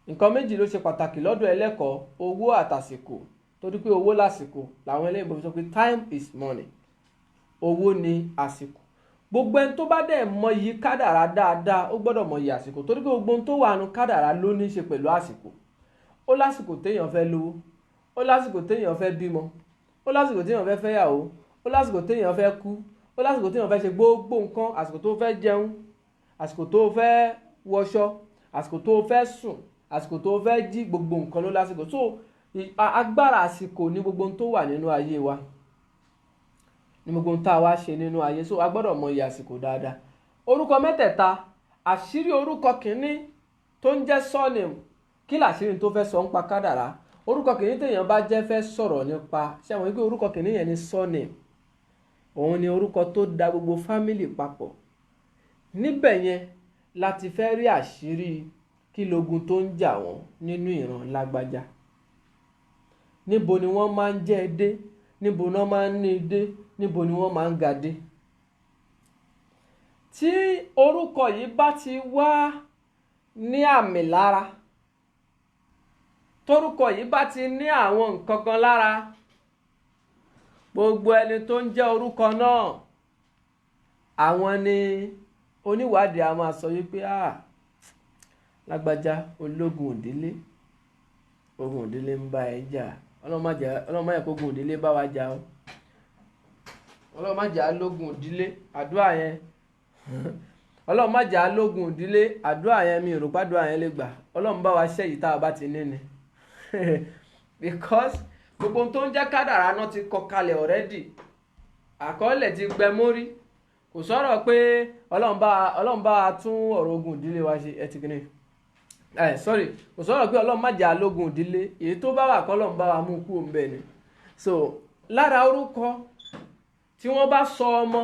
nǹkan méjì ló ṣe pàtàkì lọ́dọ̀ ẹlẹ́kọ̀ọ́ owó àtàsìkò torí pé owó lásìkò làwọn ẹlẹ́yìnbó fi sọ pé time is money owó ni àsìkò gbogbo ẹni tó bá dẹ̀ mọ iyì kádàrá dáadáa ó gbọ́dọ̀ mọ iyì àsìkò torí pé gbogbo ohun tó wà nù kádàrá ló ní í ṣe pẹ̀lú àsìkò ó lásìkò téèyàn fẹ́ lówó ó lásìkò téèyàn fẹ́ bímọ ó lásìkò téèyàn fẹ́ fẹ́yàwó ó lásìkò téèyàn fẹ́ kú ó lásìkò téèyàn fẹ́ ṣe gbogbo nǹkan àsìkò tó fẹ́ jẹun àsìkò tó fẹ́ wọṣọ, àsìkò tó fẹ́ sùn, àsìkò tó fẹ́ jí, gbogbo nǹkan ló lásìkò. So agbára àsìkò ní gbogbo ohun tó wà nínú ayé wa, ní gbogbo ohun tá a wá ṣe nínú ayé. So a gbọ́dọ̀ mọ iye àsìkò dáadáa. Orúkọ mẹ́tẹ̀ẹ̀ta, àṣírí orúkọ kìíní tó ń jẹ́ surname, kí làṣírí tó fẹ́ sọ nípa kádàrá. Orúkọ kìíní téèyàn bá jẹ́ fẹ́ sọ̀rọ̀ nípa, ṣé àwọn wípé orúkọ kìíní yẹn ni surname, òun ni orúkọ tó da gbogbo fámìlì papọ̀. Níbẹ̀ yẹn láti fẹ́ rí àṣírí kí lógun tó ń jà wọ́n nínú ìran lágbájá. Níbo ni wọ́n máa ń jẹ́ dé, níbo ni wọ́n máa ń ní dé, níbo ni wọ́n máa ń ga dé. Tí orúkọ yìí bá ti wá ní àmì lára, torúkọ yìí bá ti ní àwọn nǹkan kan lára, gbogbo ẹni tó ń jẹ́ orúkọ náà, àwọn ni oníwádìí a máa sọ wípé lágbájá ológun òdílé, ogun òdílé ń bá ẹ jà. Ọlọ́run má jẹ́ kó ogun òdílé bá wa jà o. Ọlọ́run má jẹ́ alógun òdílé, àdúrà yẹn Ọlọ́run má jẹ́ alógun òdílé, àdúrà yẹn mi rò pé àdúrà yẹn lè gbà. Ọlọ́run bá wa ṣẹ́ yìí tá a bá ti ní ni because gbogbo ohun tó ń jẹ́ kádàrá náà ti kọ kalẹ̀ already. Àkọọ́lẹ̀ ti gbẹ mórí. Kò sọ̀rọ̀ pé Ọlọ́run bá wa tún ọ̀rọ̀ ogun ìdílé wa ṣe. Kò sọ̀rọ̀ pé Ọlọ́run má jẹ́ alógun ìdílé, èyí tó bá wà kọ́ Ọlọ́run bá wa mú kúrò ńbẹ̀ ni. So lára orúkọ tí wọ́n bá sọ ọmọ,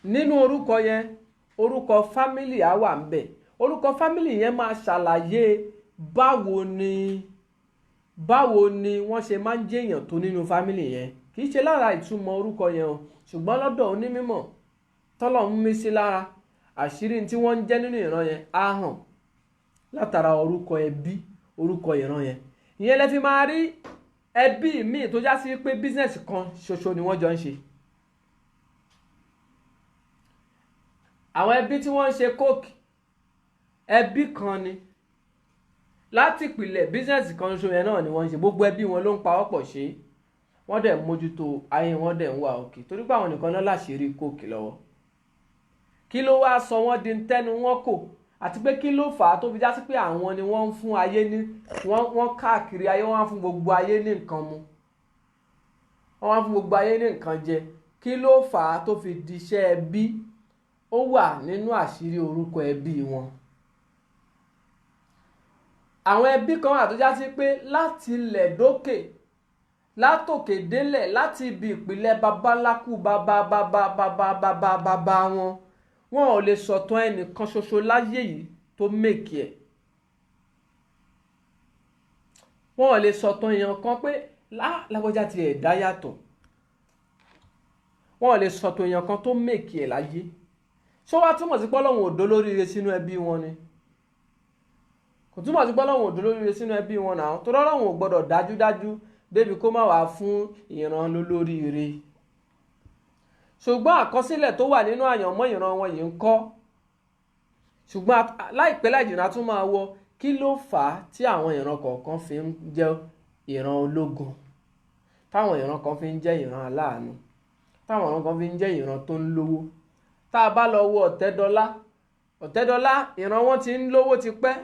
nínú orúkọ yẹn orúkọ fámìlì á wà ńbẹ̀. Orúkọ fámìlì yẹn máa ṣàlàyé báwo ni wọ́n ṣe máa ń jẹ́yàn tó nínú fámìlì yẹn. Kì í ṣe lára ìtumọ̀ orúkọ yẹn o, ṣùgbọ́n lọ́dọ̀ onímọ̀ tọ́lọ́run mí sí lára, àṣírí tí wọ́n ń jẹ́ nínú ìran yẹn á hàn látara orúkọ ẹbí, orúkọ ìran yẹn. Ìyẹn lẹ fi máa rí ẹbí míì tó já sí pé bísínẹ́sì kan ṣoṣo ni wọ́n jọ ń ṣe. Àwọn ẹbí tí wọ́n ń ṣe kóòkì, ẹbí kan ni. Láti ìpìlẹ̀ bísínẹ́sì kan ṣoṣo yẹn náà ni wọ́n ń ṣe. Gbogbo ẹbí wọn ló ń pawọ́pọ̀ ṣe. Wọ́n dẹ̀ mójútó ayé wọn dẹ̀ ń wà òkè torí pé àwọn nìkan náà láṣìírí kóòkì lọ́wọ́. Kí ló wá sọ wọ́n di tẹ́nu wọn kò, àti pé kí ló fà á tó fi já sí pé àwọn ni wọ́n ń fún ayé ní, wọ́n káàkiri ayé, wọ́n á fún gbogbo ayé ní nǹkan mu, wọ́n á fún gbogbo ayé ní nǹkan jẹ. Kí ló fà á tó fi di iṣẹ́ ẹbí? Ó wà nínú àṣírí orúkọ ẹbí wọn. Àwọn ẹbí kan wà tó já sí pé láti ilẹ̀ dókè, látòkè délẹ̀, láti ibi ìpìlẹ̀ babaláku bàbá wọn ò lè sọ̀tàn ẹnìkan ṣoṣo láyé yìí tó mèkì ẹ̀. Wọn ò lè sọ̀tàn èèyàn kan pé lágbájá ti ẹ̀ dá yàtọ̀. Wọn ò lè sọ̀tàn èèyàn kan tó mèkì ẹ̀ láyé. Ṣó wá túmọ̀ sí pé Ọlọ́run ò dolóríire sínú ẹbí wọn ni? Kò túmọ̀ sí pé Ọlọ́run ò dolóríire sínú ẹbí wọn náà. Torí Ọlọ́run ò gbọdọ̀ dájúdájú débi kó má wàá fún ìran lólóríire. Ṣùgbọ́n àkọsílẹ̀ tó wà nínú àyànmọ́ ìran wọn yìí ń kọ́. Ṣùgbọ́n láìpẹ́ láìjìnà tún máa wọ kí ló fà á tí àwọn ìran kọ̀ọ̀kan fi ń jẹ́ ìran ológun, táwọn ìran kan fi ń jẹ́ ìran aláàánú, táwọn ìran kan fi ń jẹ́ ìran tó ń lówó. Tá a bá lọ wo Ọ̀tẹ́dọ́lá, ìran wọn ti ń lówó ti pẹ́.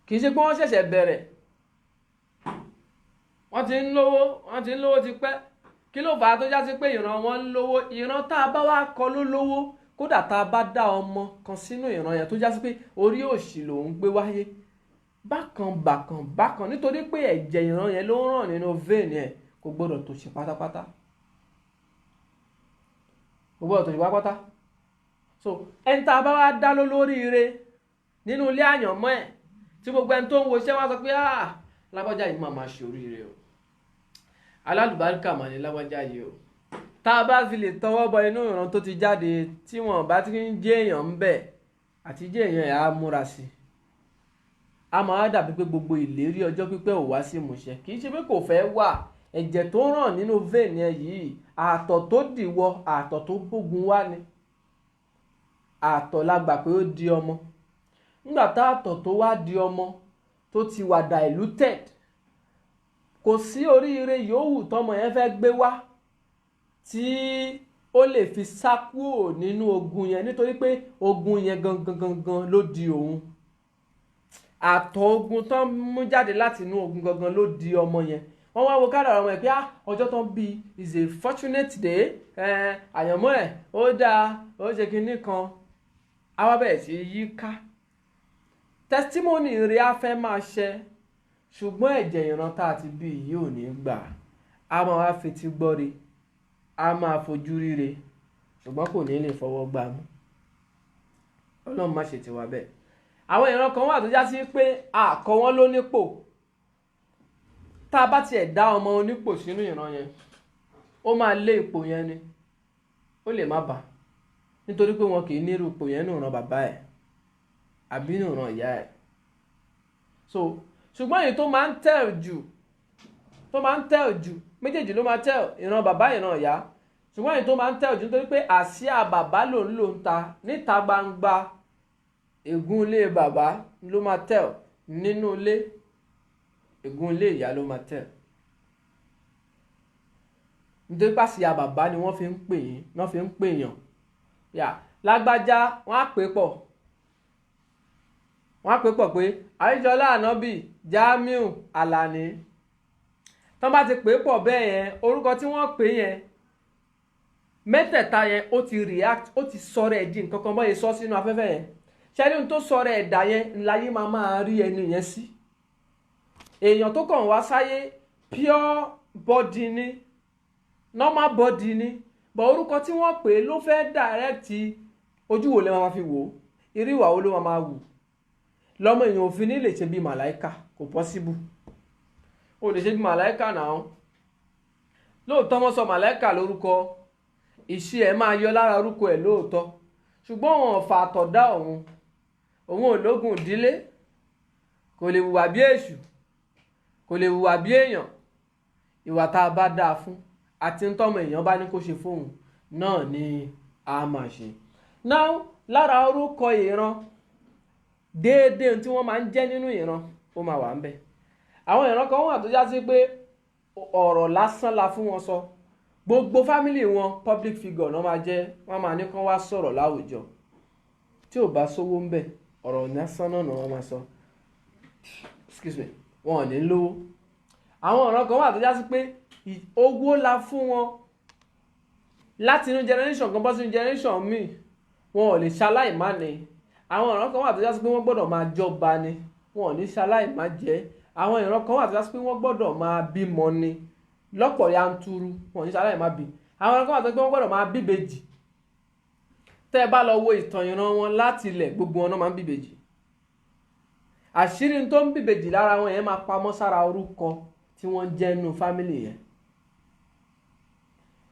Kì í ṣe pé wọ́n ṣẹ̀ṣẹ̀ bẹ̀rẹ̀. Wọ́n ti ń lówó ti pẹ́. Kí ló fà á tó já sí pé ìran wọn ń lówó? Ìran tá a bá wá kọ ló lówó. Kódà tá a bá dá ọmọ kan sínú ìran yẹn tó já sí pé orí òṣì lòún gbé wáyé, bákan nítorí pé ẹ̀jẹ̀ ìran yẹn ló ń ràn nínú vein yẹn, kò gbọdọ̀ tòṣì pátápátá. So ẹni tá a bá wá dá lólóríire nínú ilé àyànmọ́ ẹ̀, tí gbogbo ẹni tó ń wo iṣẹ́ wá sọ pé lágbájá yìí máa ṣe oríire o, alálùbáríkà mà ní lágbájá yìí o. Tá a bá fi lè tọwọ́ bọ inú ìran tó ti jáde tí wọ́n bá ti ń jẹ́ èèyàn ń bẹ̀, àti jẹ́ èèyàn ẹ̀ á múra sí i. A máa dàbí pé gbogbo ìlérí ọjọ́ pípẹ́ ò wá sí ìmúṣẹ. Kì í ṣe pé kò fẹ́ wà. Ẹ̀jẹ̀ tó ràn nínú vein yẹn yìí, ààtọ̀ tó dìwọ́, ààtọ̀ tó bógun wá ni. Ààtọ̀ la gbà pé ó di ọmọ. Nígbà tá ààtọ̀ tó wá di ọmọ tó ti wà diluted, kò sí oríire yòówù tọmọ yẹn fẹ́ gbé wá tí ó lè fi sá kúrò nínú ogun yẹn nítorí pé ogun yẹn gangan ló di òun. Àtọ̀ ogun tán mú jáde láti inú ogun gangan ló di ọmọ yẹn. Wọ́n wá wo kádàrá ọmọ ẹ̀ pé ọjọ́ tán bí is a fortunate day, àyànmọ́ ẹ̀ ó dáa, ó ṣe kinní kan, á wá bẹ̀rẹ̀ sí yí ká. Testimony rẹ̀ á fẹ́ máa ṣẹ, ṣùgbọ́n ẹ̀jẹ̀ ìran tá a ti bí yìí ò ní gbà. A máa wá fetí gbọ́re, a máa fojú ríre, ṣùgbọ́n kò ní lè fọwọ́ gbà mú. Ọlọ́run má ṣe tiwa bẹ́ẹ̀. Àwọn ìran kan wà tó já sí pé àkọ wọn ló nípò. Tá a bá tiẹ̀ dá ọmọ onípò sínú ìran yẹn, ó máa lé ipò yẹn ni, ó lè má bà, nítorí pé wọn kì í nírú ipò yẹn nínú ìran bàbá ẹ̀ àbí nínú ìran ìyá ẹ̀. So ṣùgbọ́n èyí tó máa ń tẹ̀ jù méjèèjì ló máa tẹ̀, ìran bàbá ìran ìyá, ṣùgbọ́n èyí tó máa ń tẹ̀ jù nítorí pé àsíá bàbá ló ń lò ń ta níta gbangba. Ègún ilé bàbá ló máa tẹ̀, nínú ilé ègún ilé ìyá ló máa tẹ̀. Nítorí pàṣíà bàbá ni wọ́n fi ń pè yín, wọ́n fi ń pè yàn. Lágbájá wọ́n á pè pọ̀ pé Àríjọlá Ànábì Jamiu Alani. Tán bá ti pè pọ̀ bẹ́ẹ̀ yẹn, orúkọ tí wọ́n pè yẹn mẹ́tẹ̀ẹ̀ta yẹn ó ti react, ó ti sọ̀rọ̀ ẹ̀ di nǹkan kan bọ́yẹ sọ sínú afẹ́fẹ́ yẹn. Ṣẹ́rí ohun tó sọ̀rọ̀ ẹ̀dá yẹn láyé máa rí ẹni yẹn sí. Èèyàn tó kàn wá sáyé pure body ni, normal body ni, but orúkọ tí wọ́n pè ló fẹ́ direct ojú wo lè máa fi wò, irú ìwà wo ló máa wù. Lọ́mọ èèyàn òfin ní lè ṣe bí màláìkà, kò possible. O lè ṣe bí màláìkà náà. Lóòótọ́ wọ́n sọ màláìkà lórúkọ, ìṣe ẹ̀ máa yọ lára orúkọ ẹ̀ lóòótọ́, ṣùgbọ́n wọn fà àtọ̀dá òun ò lógun ìdílé, kò lè hùwà bí èṣù, kò lè hùwà bí èèyàn. Ìwà tá a bá dáa fún àti ntọ́mọ èèyàn bá ní kó ṣe fóun náà ni a máa ṣe. Now lára orúkọ ìran, déédéé tí wọ́n máa ń jẹ́ nínú ìran ó máa wà ń bẹ̀. Àwọn ìran kan wà tó já sí pé ọ̀rọ̀ lásán la fún wọn sọ. Gbogbo fámìlì wọn public figure náà máa jẹ́, wọ́n máa ní kán wá sọ̀rọ̀ láwùjọ. Tí ò bá sówó ń bẹ̀, ọ̀rọ̀ lásán náà wọ́n máa sọ. Excuse me, wọn ò ní lówó. Àwọn ìran kan wà tó já sí pé owó la fún wọn láti inú generation kan bọ́ sínú generation míì, wọn ò lè ṣaláì má ní. Àwọn ìran kan wà tó já sí pé wọ́n gbọ́dọ̀ máa jọba ni, wọn ò ní ṣaláì má jẹ́. Àwọn ìran kan wà tó já sí pé wọ́n gbọ́dọ̀ máa bímọ ni lọ́pọ̀ yanturu, wọn ò ní ṣaláì má bí. Àwọn ìran kan wà tó já sí pé wọ́n gbọ́dọ̀ máa bíbejì. Tẹ́ ẹ bá lọ wo ìtàn ìran wọn láti ilẹ̀, gbogbo wọn náà máa ń bíbejì. Àṣírí tó ń bíbejì lára wọn yẹn máa pamọ́ sára orúkọ tí wọ́n jẹ́ nínú fámìlì yẹn.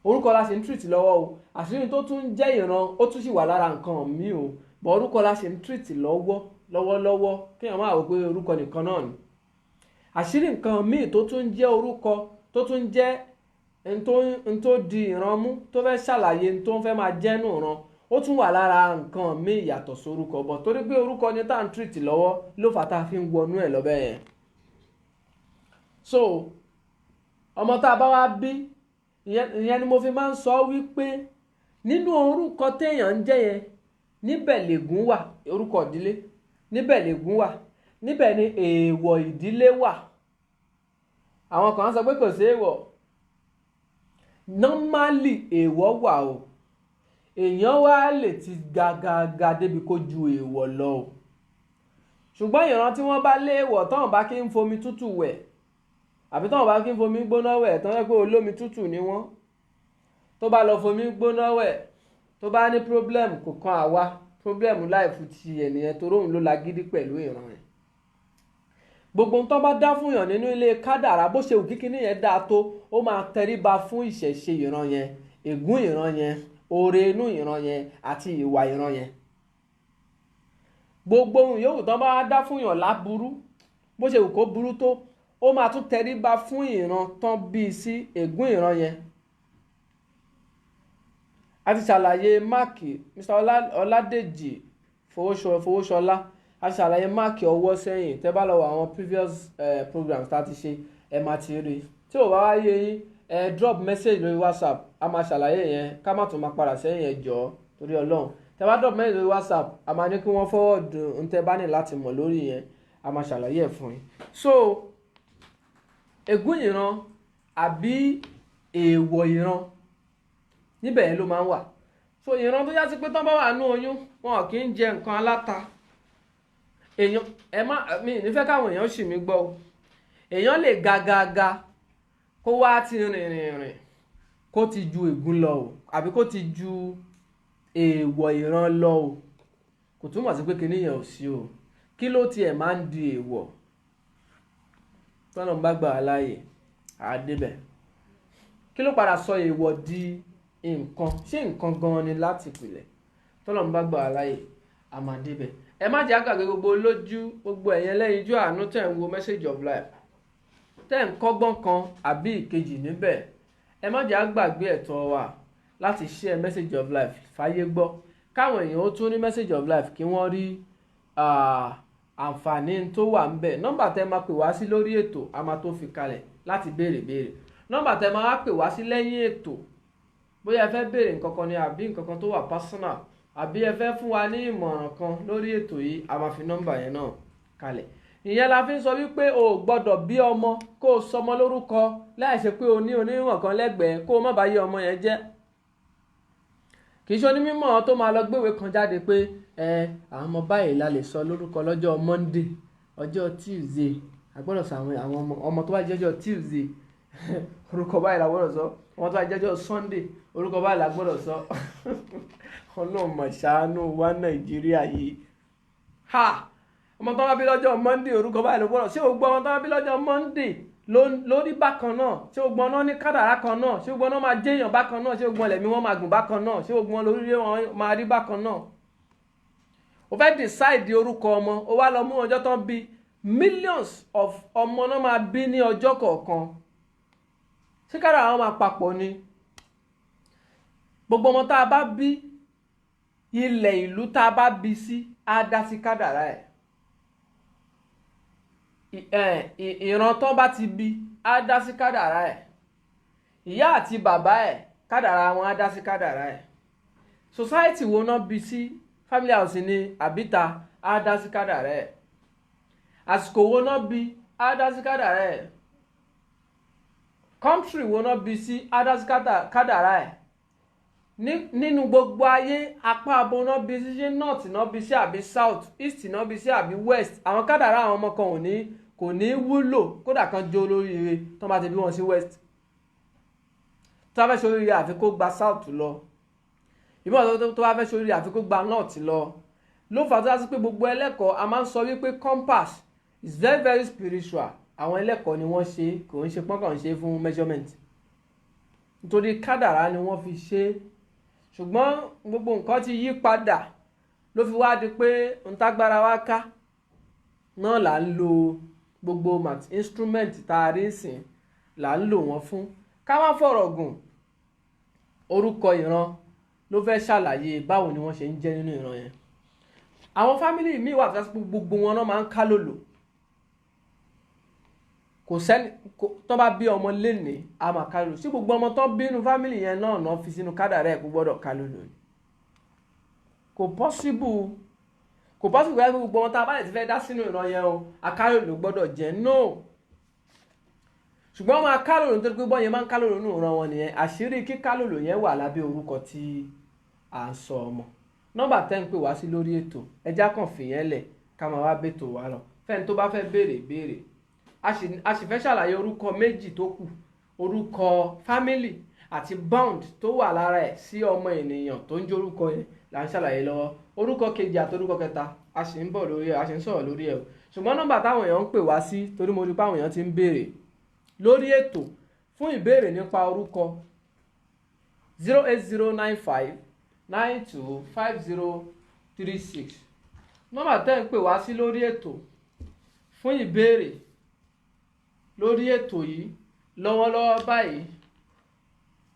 Orúkọ la ṣe ń treat lọ́wọ́ o, àṣírí tó tún jẹ́ ìran ó tún sì wà lára nǹkan míì o, bọ̀ orúkọ la ṣe ń treat lọ́wọ́lọ́wọ́ kéèyàn máa wò pé orúkọ nìkan náà ni. Àṣírí nǹkan míì tó tún jẹ́ orúkọ, tó tún jẹ́ n tó di ìran mú, tó fẹ́ ṣàlàyé n tó ń fẹ́ máa jẹ́ nù ìran, ó tún wà lára nǹkan míì yàtọ̀ sórúkọ, bọ̀ torí pé orúkọ ni tá à ń treat lọ́wọ́ ló fà tá a fi ń wọnú ẹ̀ lọ́bẹ̀ yẹn. So ọmọ tá a bá wá bí, ìyẹn ni mo fi máa ń sọ wípé nínú orúkọ téèyàn ń jẹ́ yẹn, níbẹ̀ lègún wà, orúkọ ìdílé, níbẹ̀ lègún wà, níbẹ̀ ni èèwọ̀ ìdílé wà. Àwọn kan sọ pé kò sí èèwọ̀, normally èèwọ̀ wà o. Èèyàn wá lè ti gàgàgà débi kó ju èèwọ̀ lọ o. Ṣùgbọ́n ìran tí wọ́n bá léèwọ̀ tọ́n bá kí ń fomi tútù wẹ̀, àbí tọ́n bá kí ń fomi gbóná wẹ̀, tọ́n yẹ pé olómi tútù ni wọ́n, tó bá lọ fomi gbóná wẹ̀, tó bá ní problem kò kan àwa, problem láìfù ti ẹnìyẹn tó róhùn ló lágídí pẹ̀lú ìran rẹ̀. Gbogbo ń tọ́ bá dá fún yàn nínú ilé kádàrá, bó ṣe wù kíkíní yẹn dáa tó, ó máa tẹríba fún ìṣẹ̀ṣe ìran yẹn, ègún ìran yẹn, oore inú ìran yẹn àti ìwà ìran yẹn. Gbogbo ohun yòówù tán bá dá fún yàn láburú, bó ṣe wù kó burú tó, ó máa tún tẹríba fún ìran tán bí sí ègún ìran yẹn. A ti ṣàlàyé máàkì Mr. Ọládèjì Fowóṣọlá, a ti ṣàlàyé máàkì ọwọ́ sẹ́yìn. Tẹ́ bá lọ wo àwọn previous programs tá a ti ṣe, ẹ máa ti rí. Tí ò bá wá yé yín, drop message lórí WhatsApp, a máa ṣàlàyé yẹn ká má tún máa padà sẹ́yìn ẹ jọ̀ọ́ torí Ọlọ́run. Tẹ́ bá drop message lórí WhatsApp, a máa ní kí wọ́n forward ohun tẹ́ bá ní láti mọ̀ lórí yẹn, a máa ṣàlàyé ẹ̀ fún yín. So ègún ìran àbí èèwọ̀ ìran níbẹ̀ yẹn ló máa ń wà. So ìran tó yá sí pé tán bá wà nú oyún wọn kì í jẹ nǹkan aláta. Èèyàn mi nífẹ̀ẹ́ káwọn èèyàn ṣì mí gbọ́ o. Èèyàn lè ga kó wá ti rìn kó ti ju ègún lọ o àbí kó ti ju èèwọ̀ ìran lọ o. Kò túmọ̀ sí pé kinní yẹn ò sí o. Kí ló tiẹ̀ máa ń di èèwọ̀? Tọ́lọ́run bá gbà wá láàyè á débẹ̀. Kí ló padà sọ èèwọ̀ di nǹkan? Ṣé nǹkan gan ni láti ìpìlẹ̀? Tọ́lọ́run bá gbà wá láàyè á máa débẹ̀. Ẹ má jẹ́ àgbàgbé gbogbo olójú, gbogbo ẹ̀yin ẹlẹ́yinjú àánú tẹ̀ ń wo Message of Life, tẹ̀ ń kọ́gbọ́n kan àbí ìkejì níbẹ̀. Ẹ má jẹ́ àgbàgbé ẹ̀tọ́ wa láti share Message of Life fáyé gbọ́, káwọn èèyàn ó tún ní Message of Life kí wọ́n rí àǹfààní tó wà ń bẹ̀. Nọ́mbà tẹ́ máa pè wá sí lórí ètò a máa tó fi kalẹ̀ láti béèrè. Nọ́mbà tẹ́ máa wá pè wá sí lẹ́yìn ètò, bóyá ẹ fẹ́ béèrè nǹkan kan ni àbí nǹkan kan tó wà personal, àbí ẹ fẹ́ fún wa ní ìmọ̀ràn kan lórí ètò yìí, a máa fi nọ́mbà yẹn náà kalẹ̀. Ìyẹn la fi ń sọ wípé o gbọ́dọ̀ bí ọmọ kó o sọmọ lórúkọ láì ṣe pé o ní onímọ̀ kan lẹ́gbẹ̀ẹ́ kó o má bàa yé ọmọ yẹn jẹ́. Kì í ṣe onímọ̀ tó máa lọ gbéwèé kan jáde pé àwọn ọmọ báyìí la lè sọ lórúkọ lọ́jọ́ Monday, ọjọ́ Tuesday agbọ́dọ̀ sọ àwọn ọmọ tó bá jẹ́ ọjọ́ Tuesday orúkọ báyìí la gbọ́dọ̀ sọ, ọmọ tó bá jẹ́ ọjọ́ Sunday orúkọ báyìí la gbọ́dọ̀ sọ. Ọlọ́run mà ṣàánú wa Nàìjíríà yìí. Ọmọ tó bá bí lọ́jọ́ Monday orúkọ báyìí ló gbọ́dọ̀. Ṣé gbogbo ọmọ tó bá bí lọ́jọ́ Monday lórí bákan náà? Ṣé gbogbo ọ̀nà ní kádàrá kan náà? Ṣé gbogbo ọ̀nà máa jẹ́yàn bákan náà? Ṣé gbogbo ẹlẹ́mí wọn máa gùn bákan náà? Ṣé gbogbo wọn lórí wọn máa rí bákan náà? O fẹ́ decide orúkọ ọmọ, o wá lọ mú ọjọ́ tán bí millions of ọmọ náà máa bí ní ọjọ́ kọ̀ọ̀kan. Ṣé kádàrá wọn máa papọ̀ ni? Gbogbo ọmọ tá a bá bí, ilẹ̀ ìlú tá a bá bí sí á dá sí kádàrá ẹ̀. Ìran tán bá ti bí á dá sí kádàrá ẹ̀. Ìyá àti bàbá ẹ̀ kádàrá wọn á dá sí kádàrá ẹ̀. Society wo náà bí sí, family house ni àbíta, á dá sí kádàrá ẹ̀. Àsìkò wo náà bí á dá sí kádàrá ẹ̀. Country wo náà bí sí á dá sí kádàrá ẹ̀. Nínú gbogbo ayé, apá abo náà bí sí, ṣé north náà bí sí àbí south, east náà bí sí àbí west. Àwọn kádàrá àwọn ọmọ kan kò ní wúlò kódà kan jó olóríire tó bá ti bí wọn sí west. Tó bá fẹ́ ṣe oríire àfi kó gba south lọ. Ìmọ̀ tó bá fẹ́ ṣe oríire àfi kó gba north lọ. Ló fà tó dá sí pé gbogbo ẹlẹ́kọ̀ọ́ a máa ń sọ wípé compass is very very spiritual. Àwọn ẹlẹ́kọ̀ọ́ ni wọ́n ṣe, kò ń ṣe pọ́nkàn ṣe fún measurement. Nítorí kádàrá ni wọ́n fi ṣe. Ṣùgbọ́n gbogbo nǹkan ti yí padà ló fi wá di pé ntágbára wa ká náà là ń lo gbogbo instrument tá a rí sìn là ń lò wọ́n fún. Ká má fọ̀rọ̀ gùn, orúkọ ìran ló fẹ́ ṣàlàyé báwo ni wọ́n ṣe ń jẹ́ nínú ìran yẹn. Àwọn fámìlì míì wà tó ṣe pé gbogbo wọn náà máa ń ká lòlò. Kò sẹ́ni tó bá bí ọmọ lénìí a máa ká lòlò. Sí gbogbo ọmọ tó bí inú fámìlì yẹn náà fi sínú kádàrá ẹ̀ kó gbọ́dọ̀ ká lòlò ni. Kò possible pé gbogbo ọmọ tá a bá lè ti fẹ́ dá sínú ìran yẹn o akálòlò gbọ́dọ̀ jẹ́ no. Ṣùgbọ́n wọ́n máa kálòlò nítorí pé bọ́yẹn máa ń kálòlò nínú ìran wọn nìyẹn. Àṣírí kí kálòlò yẹn wà lábẹ́ orúkọ tí à ń sọ ọmọ. Nọ́mbà tẹ́ ń pè wá sí lórí ètò, ẹjá kàn fìyẹn lẹ̀ ká máa wá bètò wá lọ. Fẹ́ni tó bá fẹ́ béèrè. A sì fẹ́ ṣàlàyé orúkọ méjì tó kù, orúkọ family àti bond tó wà lára ẹ̀ sí ọmọ ènìyàn tó ń jẹ́ orúkọ yẹn là ń ṣàlàyé lọ́wọ́. Orúkọ kejì àti orúkọ kẹta a sì ń bọ̀ lórí ẹ̀, a sì ń sọ̀rọ̀ lórí ẹ̀ o. Ṣùgbọ́n nọ́mbà táwọn èèyàn ń pè wá sí, torí mo rí pé àwọn èèyàn ti ń béèrè lórí ètò fún ìbéèrè nípa orúkọ 08095925036. Nọ́mbà tẹ́ ń pè wá sí lórí ètò fún ìbéèrè lórí ètò yìí lọ́wọ́lọ́wọ́ báyìí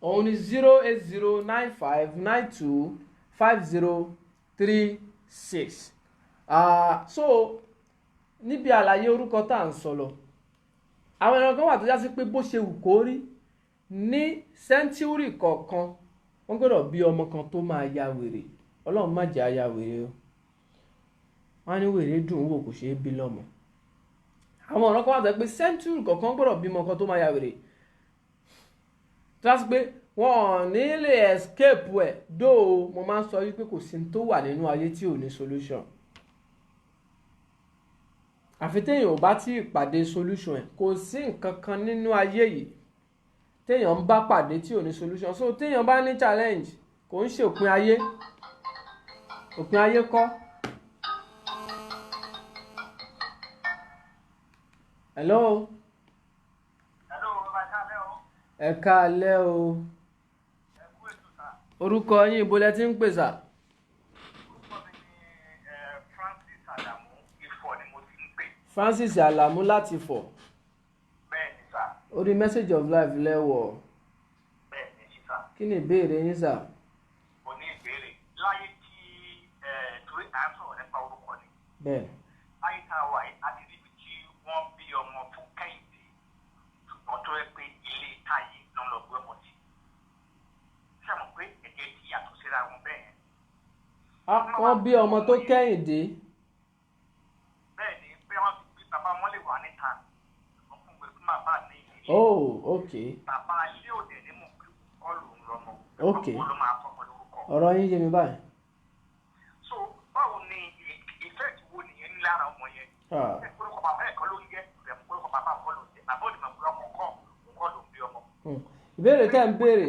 òun ni 08095925036. So níbi àlàyé orúkọ tá à ń sọ lọ, àwọn ẹran kan wà tó já sí pé bó ṣe wù kó rí ní sẹ́ńtúrì kọ̀ọ̀kan wọ́n gbọ́dọ̀ bí ọmọ kan tó máa ya wèrè. Ọlọ́run má jẹ́ aya wèrè o. Wọ́n á ní wèrè dùn wò kò ṣeé bí lọ́mọ. Àwọn ọ̀rọ̀ kan wà tó pé sẹ́ńtúrì kọ̀ọ̀kan gbọ́dọ̀ bímọ kan tó máa ya wèrè. Tó yá sí pé wọn ò ní lè escape ẹ̀ dóò. Mo máa ń sọ wípé kò sí tó wà nínú ayé tí ò ní solution. Àfi téèyàn ò bá tí ì pàdé solution ẹ̀, kò sí nǹkan kan nínú ayé yìí téèyàn ń bá pàdé tí ò ní solution. So téèyàn bá ní challenge kò ń ṣe òpin ayé. Òpin ayé kọ́. Hello. Hello, ẹ káalẹ́ o. Orúkọ yín ibo lẹ ti ń pè sà? Orúkọ mi ni Francis Alamu, Ifọ̀ ni mo ti ń pè. Francis Alamu láti Ifọ̀. Bẹ́ẹ̀ ni sà. Orí Message of Life lẹ́wọ̀. Bẹ́ẹ̀ ni sí sà. Kí ni ìbéèrè yín sà? Mo ní ìbéèrè. Láyé tí torí à ń sọ̀rọ̀ nípa orúkọ ni. Bẹ́ẹ̀. Láyé tá a wà yìí, a ti ríbi tí wọ́n bí ọmọ fún Kẹ́hìndé. Ṣùgbọ́n tó yẹ pé ilé táyé ló ń lọ gbé ọmọ sí. Ṣé mo pé ẹ̀jẹ̀ ti yàtọ̀ síra wọn bẹ́ẹ̀ yẹn? Wọ́n bí ọmọ tó Kẹ́hìndé. Bẹ́ẹ̀ ni pé wọ́n ti gbé bàbá wọn lè wà níta. Wọ́n fún gbé fún bàbá ní ilé. Oh, okay. Bàbá ilé òde ní mọ̀ pé kọ́ lòun lọ́mọ. Okay. Ọkọ ló máa fọmọ lórúkọ. Ọ̀rọ̀ yín yé mi báyìí. So báwo ni ìfẹ́ ti wo nìyẹn ní lára ọmọ yẹn? Orúkọ bàbá ẹ̀kọ́ ló ń jẹ́ orúkọ bàbá ọkọ ló ń jẹ́ bàbá òdìmọ̀ pé ọmọ kọ́ ló ń bí ọmọ. Ìbéèrè tẹ́ ń béèrè.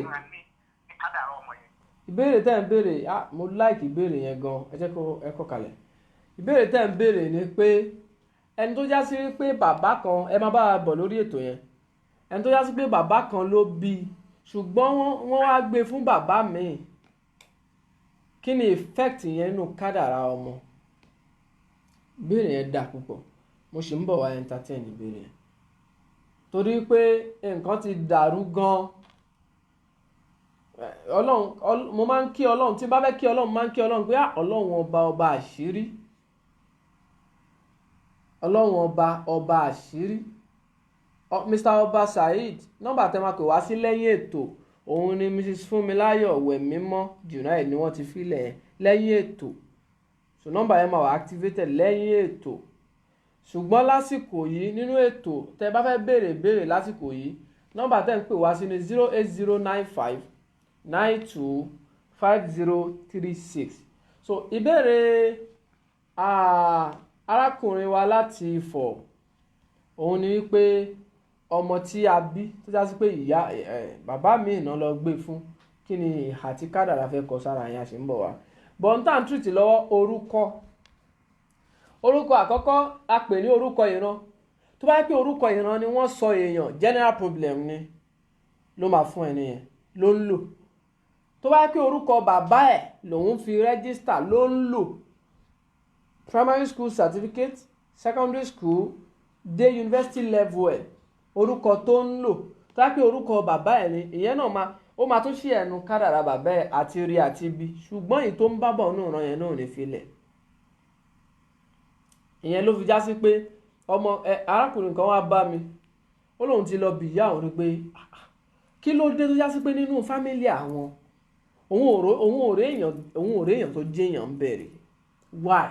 Ní kádàrá ọmọ yẹn. Ìbéèrè tẹ́ ń béèrè, mo like ìbéèrè yẹn gan. Ẹ jẹ́ kó ẹ kọ́ kalẹ̀. Ìbéèrè tẹ́ ń béèrè ni pé ẹni tó já sí pé bàbá kan, ẹ máa bá a bọ̀ lórí ètò yẹn. Ẹni tó já sí pé bàbá kan ló bí, ṣùgbọ́n wọ́n wá gbé fún bàbá míì. Kí ni effect yẹn nínú kádàrá ọmọ? Ìbéèrè yẹn dà púpọ̀. Mo sì ń bọ̀ wá entertain ìbéèrè yẹn. Torí pé nǹkan ti dàrú gan. Ọlọ́run, mo máa ń kí Ọlọ́run, tí bá fẹ́ kí Ọlọ́run, máa ń kí Ọlọ́run pé Ọlọ́run ọba àṣírí. Ọlọ́run ọba àṣírí. Mr. Ọba Saheed, nọ́mbà tẹ́ máa pè wá sí lẹ́yìn ètò, òun ni Mrs. Fúnmiláyọ̀ Wẹ̀mímọ́ Junaid ni wọ́n ti filẹ̀ lẹ́yìn ètò. So nọ́mbà yẹn máa wà activated lẹ́yìn ètò. Ṣùgbọ́n lásìkò yìí nínú ètò tẹ́ bá fẹ́ béèrè lásìkò yìí, nọ́mbà tẹ́ ń pè wá sí ni 08095 925036. So ìbéèrè arákùnrin wa láti Ifọ̀, òun ni wípé ọmọ tí a bí tó já sí pé ìyá bàbá mi ìná lọ gbé fún, kí ni ìhà tí kádàrá fẹ́ kọ sára yẹn, a ṣe ń bọ̀ wá. Bọ̀ǹtà ń tìrìtì lọ́wọ́ orúkọ àkọ́kọ́ a pè ní orúkọ ìran. Tó bá yẹ pé orúkọ ìran ni wọ́n sọ èèyàn, general problem ni ló máa fún ẹni yẹn ló ń lò. Tó bá yẹ pé orúkọ bàbá ẹ̀ lòun fi register ló ń lò, primary school certificate, secondary school, dé university level ẹ̀, orúkọ tó ń lò. Tó bá yẹ pé orúkọ bàbá ẹ̀ ni, ìyẹn náà ó máa tún ṣe ẹnu kádàrá bàbá ẹ̀ àti rí àti bí. Ṣùgbọ́n èyí tó ń bá bọ̀ nínú ìran yẹn náà ò ní filẹ̀. Ìyẹn ló fi já sí pé arákùnrin kan wá bá mi, ó lóun ti lọ bìyà òun rí pé kí ló dé tó já sí pé nínú fámílì àwọn òun ò rí èèyàn tó jẹ́ èèyàn ń bẹ̀rẹ̀. Why?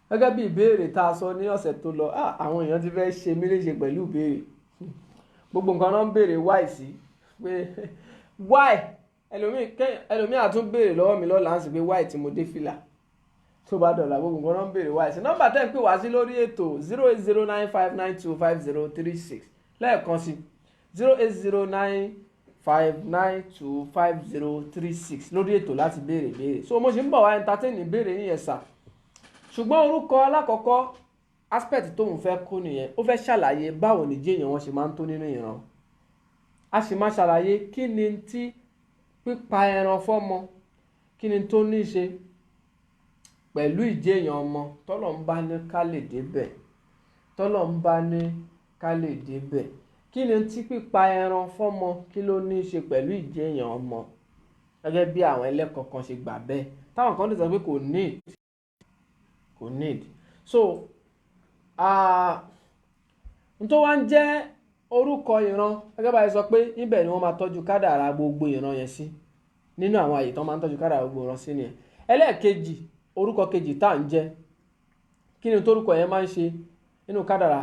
Gẹ́gẹ́ bí ìbéèrè tá a sọ ní ọ̀sẹ̀ tó lọ, àwọn èèyàn ti fẹ́ ṣe mí léṣe pẹ̀lú ìbéèrè. Gbogbo nǹkan náà ń béèrè why sí pé why. Ẹlòmíì àtún béèrè lọ́wọ́ mi lọ́la ń sì pé why tí mo dé fìlà. Tó bá dọ̀là gbogbo nǹkan náà ń béèrè why sí. Nọ́mbà tẹ́ ń pè wá sí lórí ètò 08095925036 lẹ́ẹ̀kan sí 08095925036 lórí ètò láti béèrè. So mo ṣe ń bọ̀ wá entertain ìbéèrè yín yẹn sà. Ṣùgbọ́n orúkọ alákọ̀ọ́kọ́ aspect tóun fẹ́ kó nìyẹn, ó fẹ́ ṣàlàyé báwo ni jéèyàn wọn ṣe máa ń tó nínú ìran. A sì máa ṣàlàyé kí ni tí pípa ẹran fọ́mọ, kí ni tó ní ṣe pẹ̀lú ìjéèyàn ọmọ tọ́lọ̀ ń bá ní ká lè débẹ̀. Kí ni tí pípa ẹran fọ́mọ kí ló ní ṣe pẹ̀lú ìjéèyàn ọmọ, gẹ́gẹ́ bí àwọn ẹlẹ́kọ̀ọ́ kan ṣe gbà bẹ́ẹ̀, táwọn kan lè sọ pé kò need. So n tó wá ń jẹ́ orúkọ ìran gẹ́gẹ́ bá yẹ sọ pé níbẹ̀ ni wọ́n máa tọ́jú kádàrá gbogbo ìran yẹn sí nínú àwọn àyè tán máa ń tọ́jú kádàrá gbogbo ìran sí nìyẹn. ẹlẹ́ẹ̀kejì orúkọ kejì tá à ń jẹ́ kí ni torúkọ yẹn máa ń ṣe nínú kádàrá?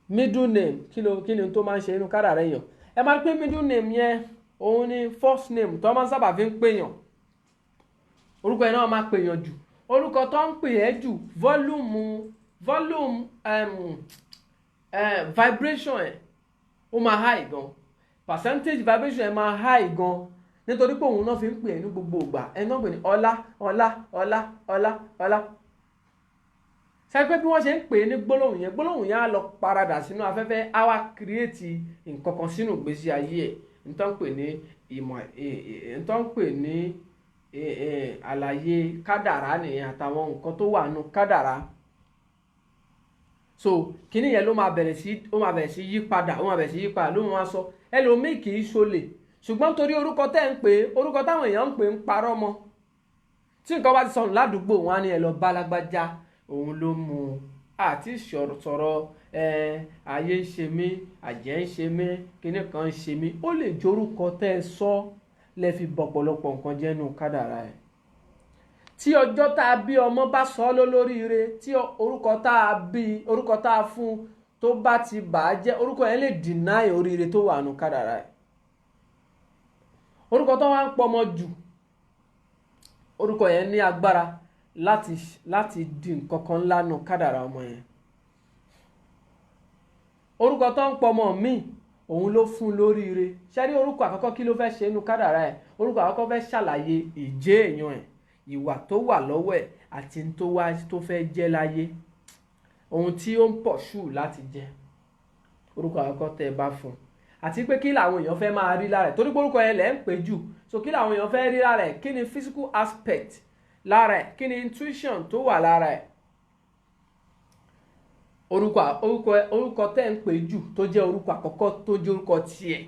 Middle name kí ni tó máa ń ṣe nínú kádàrá èèyàn? ẹ máa rí pé middle name yẹn òun ni first name tó máa ń sábà fi ń pèèyàn. orúkọ yẹn náà máa pèèyàn jù. orúkọ tó ń pè ẹ́ jù volume vibration ẹ̀ ó máa high gan, percentage vibration ẹ̀ máa high gan, nítorí pé òun náà fi ń pè ẹ́ ní gbogbo ìgbà. ẹni náà pè ní ọlá. ṣe pé bí wọ́n ṣe ń pè é ní gbólóhùn yẹn á lọ paradà sínú afẹ́fẹ́, á wá kírètì nǹkan kan sínú ìgbésí ayé ẹ̀. nítorí pè ní ìmọ̀ nítorí pè ní àlàyé kádàrá nìyẹn àtàwọn nǹkan tó wà nù kádàrá. so kíní yẹn ló máa bẹ̀rẹ̀ sí yí padà ló máa sọ. ẹlòmíì kì í ṣolè, ṣùgbọ́n torí orúkọ tẹ́ ń pè é, orúkọ táwọn èèyàn ń pè ń parọ́ mọ́. tí nǹkan bá ti sọnù ládùúgbò wọn á ní ẹ lọ bá lágbájá, òun ló mú un. àti sọ̀rọ̀ ayé ń ṣe mí, àjẹ́ ń ṣe mí, kíní kan ń ṣe mí. ó lè jórúkọ tẹ́ ẹ sọ lẹ fi bọ̀pọ̀lọpọ̀ nǹkan jẹ́ nù kádàrá ẹ̀. tí ọjọ́ tá a bí ọmọ bá sọ ọ́ lólóríire, tí orúkọ tá a fún tó bá ti bà á jẹ́, orúkọ yẹn lè deny oríire tó wà nù kádàrá ẹ̀. orúkọ tó wá ń pọmọ jù, orúkọ yẹn ní agbára láti di nǹkan kan ńlá nù kádàrá ọmọ yẹn. orúkọ tó ń pọmọ míì òun ló fún lóríire. ṣé rí orúkọ àkọ́kọ́ kí ló fẹ́ ṣe nínú kádàrá ẹ̀? orúkọ àkọ́kọ́ fẹ́ ṣàlàyé ìjẹ́ èèyàn ẹ̀, ìwà tó wà lọ́wọ́ ẹ̀ àti tó fẹ́ jẹ́ láyé, ohun tí ó ń pọ̀ ṣù láti jẹ́. orúkọ àkọ́kọ́ tẹ́ ẹ bá fún un, àti pé kí làwọn èèyàn fẹ́ máa rí lára ẹ̀, torí pé orúkọ yẹn lẹ́ ń pè jù. so kí làwọn èèyàn fẹ́ rí lára ẹ̀? kí ni physical aspect lára ẹ̀? kí ni intuition tó wà lára ẹ̀? orúkọ tẹ́ ń pè jù tó jẹ́ orúkọ àkọ́kọ́ tó jẹ́ orúkọ tiẹ̀,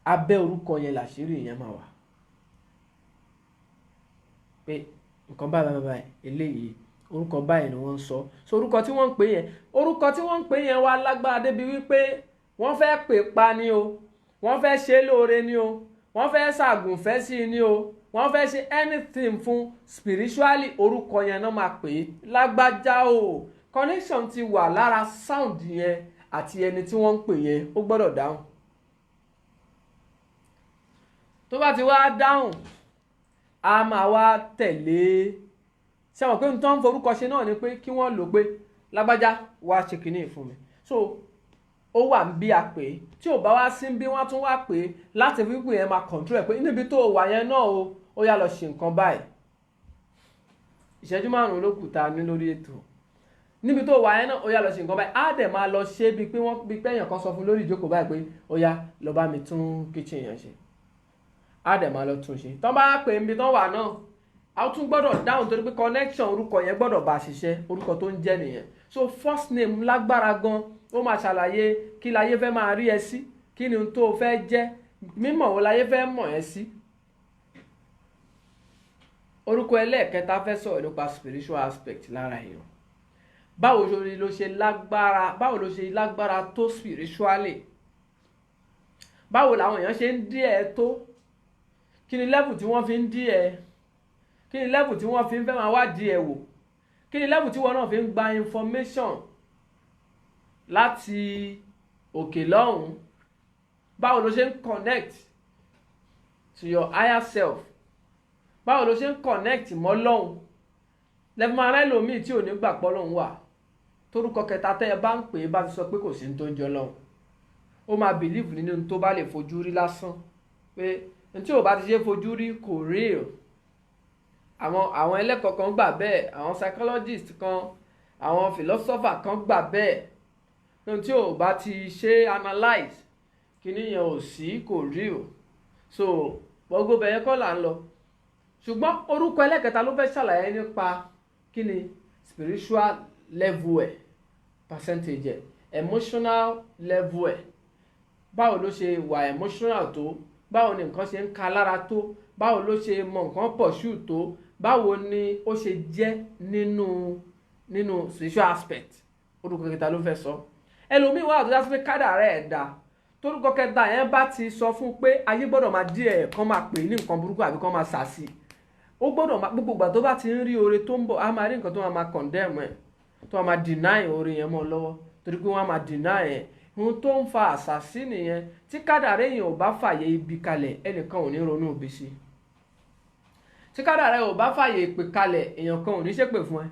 abẹ́ orúkọ yẹn làṣírí yẹn máa wà. pé nǹkan báyìí eléyìí orúkọ báyìí ni wọ́n ń sọ. so orúkọ tí wọ́n ń pè yẹn wá lágbára débi wípé wọ́n fẹ́ pè pa ni o, wọ́n fẹ́ ṣe lóore ni o, wọ́n fẹ́ ṣàgùnfẹ́ sí ni o, wọ́n fẹ́ ṣe anything fún spiritually, orúkọ yẹn náà máa pè é lágbájá o. connection ti wà lára sound yẹn àti ẹni tí wọ́n ń pè yẹn, ó gbọ́dọ̀ dáhùn. tó bá ti wá dáhùn, a máa wá tẹ̀lé. ṣé wọn pé n tó ń forúkọ ṣe náà ni pé kí wọ́n lò pé lágbájá wá ṣe kìíní fún mi. so ó wà ń bí a pè é, tí ò bá wá sí bí wọ́n tún wá pè é láti fi pè yẹn máa control ẹ̀ pé níbi tó wà yẹn náà o, ó yá lọ ṣe nǹkan báyìí. ìṣẹ́jú 5 ló kù tá a ní lórí ètò. níbi tó wà yẹn náà ó yá lọ ṣe nǹkan báyìí. á dẹ̀ máa lọ ṣe bíi pé èèyàn kan sọ fún lórí ìjókòó báyìí pé ó yá lọ bá mi tún kitchen yẹn ṣe. á dẹ̀ máa lọ tún ṣe. tán bá pè níbi tán wà náà, a tún gbọ́dọ̀ dáhùn torí pé connection orúkọ yẹn gbọ́dọ̀ bá ṣiṣẹ́, orúkọ tó ń jẹ́ nìyẹn. so first name lágbára gan, ó máa ṣàlàyé kí láyé fẹ́ máa rí ẹ sí, kí ni tó fẹ́ jẹ́, mímọ̀ wo láyé fẹ́ mọ̀ ẹ sí. orúkọ ẹlẹ́ẹ̀kẹta fẹ́ sọ̀rọ̀ nípa spiritual aspect lára èèyàn. báwo ló ṣe lágbára tó spiritually? báwo làwọn èèyàn ṣe ń dí ẹ tó? kí ni level tí wọ́n fi ń dí ẹ? kí ni level tí wọ́n fi ń fẹ́ máa wádìí ẹ wò? kí ni level tí wọ́n náà fi ń gba information láti òkè lọ́hùn? báwo ló ṣe ń connect to your higher self? báwo ló ṣe ń connect mọ́ lọ́hùn? lẹ́fún máa rẹ́ lòmíì tí ò ní gbà pọ́ lọ́hùn wà, torúkọ kẹta tẹ́ ẹ bá ń pè é bá ti sọ pé kò sí ní tó ń jọ lọ́hùn, ó máa believe nínú tó bá lè fojú rí lásán, pé ní tí ò bá ti ṣe fojú rí kò real. àwọn ẹlẹ́kọ̀ọ́ kan gbà bẹ́ẹ̀, àwọn psychologist kan, àwọn philosopher kan gbà bẹ́ẹ̀, ní tí ò bá ti ṣe analyze kíní yẹn ò sí, kò real. so gbogbo bẹ̀yẹn kọ́ là ń lọ. ṣùgbọ́n orúkọ ẹlẹ́kẹta ló fẹ́ ṣàlàyé nípa kí ni spiritual level ẹ̀, percentage ẹ̀, emotional level ẹ̀. báwo ló ṣe wà emotional tó? báwo ni nǹkan ṣe ń ka lára tó? báwo ló ṣe mọ nǹkan pursue tó? báwo ni ó ṣe jẹ́ nínú nínú spiritual aspect orúkọ kẹta ló fẹ́ sọ ẹlòmíì wà tó jásí pé kádàrá ẹ̀ dá torúkọ kẹta yẹn bá ti sọ fún pé ayé gbọ́dọ̀ máa dí ẹ̀ kán máa pè ní nǹkan burúkú àbí kán máa sàásì ó gbọ́dọ̀ máa gbogbo ìgbà tó bá ti ń rí oore tó ń bọ̀ á máa rí nǹkan tó máa condemn ẹ̀ tó máa deny oore yẹn mọ́ lọ́wọ́ torí pé wọ́n á máa deny ẹ̀ ohun tó ń fa àsàsí nìyẹn tí kádàrá èèyàn ò bá fàyè ibi kalẹ̀ ẹnìkan ò ní ronú ibi sí tí kádàrá ò bá fàyè ìpè kalẹ̀ èèyàn kan ò ní ṣépè fún ẹ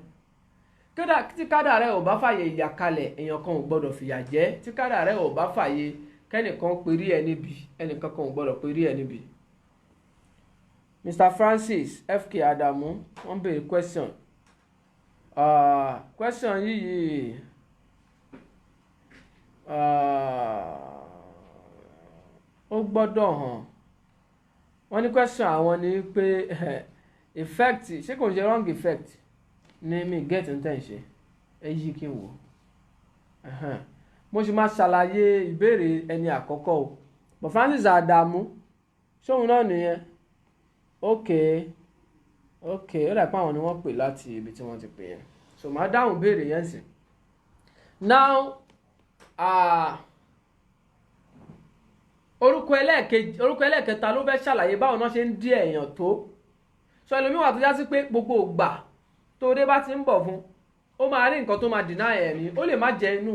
tí kádàrá ò bá fàyè ìyà kalẹ̀ èèyàn kan ò gbọ́dọ̀ fìyà jẹ tí kádàrá ò bá fàyè kẹ́nìkan perí ẹ níbi ẹnìkan kan ò gbọ́dọ̀ perí ẹ níbi. Mr. Francis FK Adamu wọ́n béèrè question question yìí ó gbọ́dọ̀ hàn wọ́n ní question àwọn ni pé effect ṣé kò ń ṣe wrong effect ní mi get n tẹ̀ ń ṣe ẹ yí kí n wò mo ṣe máa ṣàlàyé ìbéèrè ẹni àkọ́kọ́ o but Francis Adamu ṣóun náà nìyẹn ok ó dà pé àwọn ni wọ́n pè láti ibi tí wọ́n ti pè yẹn so màá dáhùn béèrè yẹn sí now orúkọ ẹlẹ́ẹ̀kẹta ló fẹ́ ṣàlàyé báwo náà ṣe ń dí èèyàn tó so ẹlòmíwà tó já sí pé gbogbo ìgbà tó dé bá ti ń bọ̀ fún ó máa rí nǹkan tó máa deny ẹ̀mí ó lè má jẹ́ inú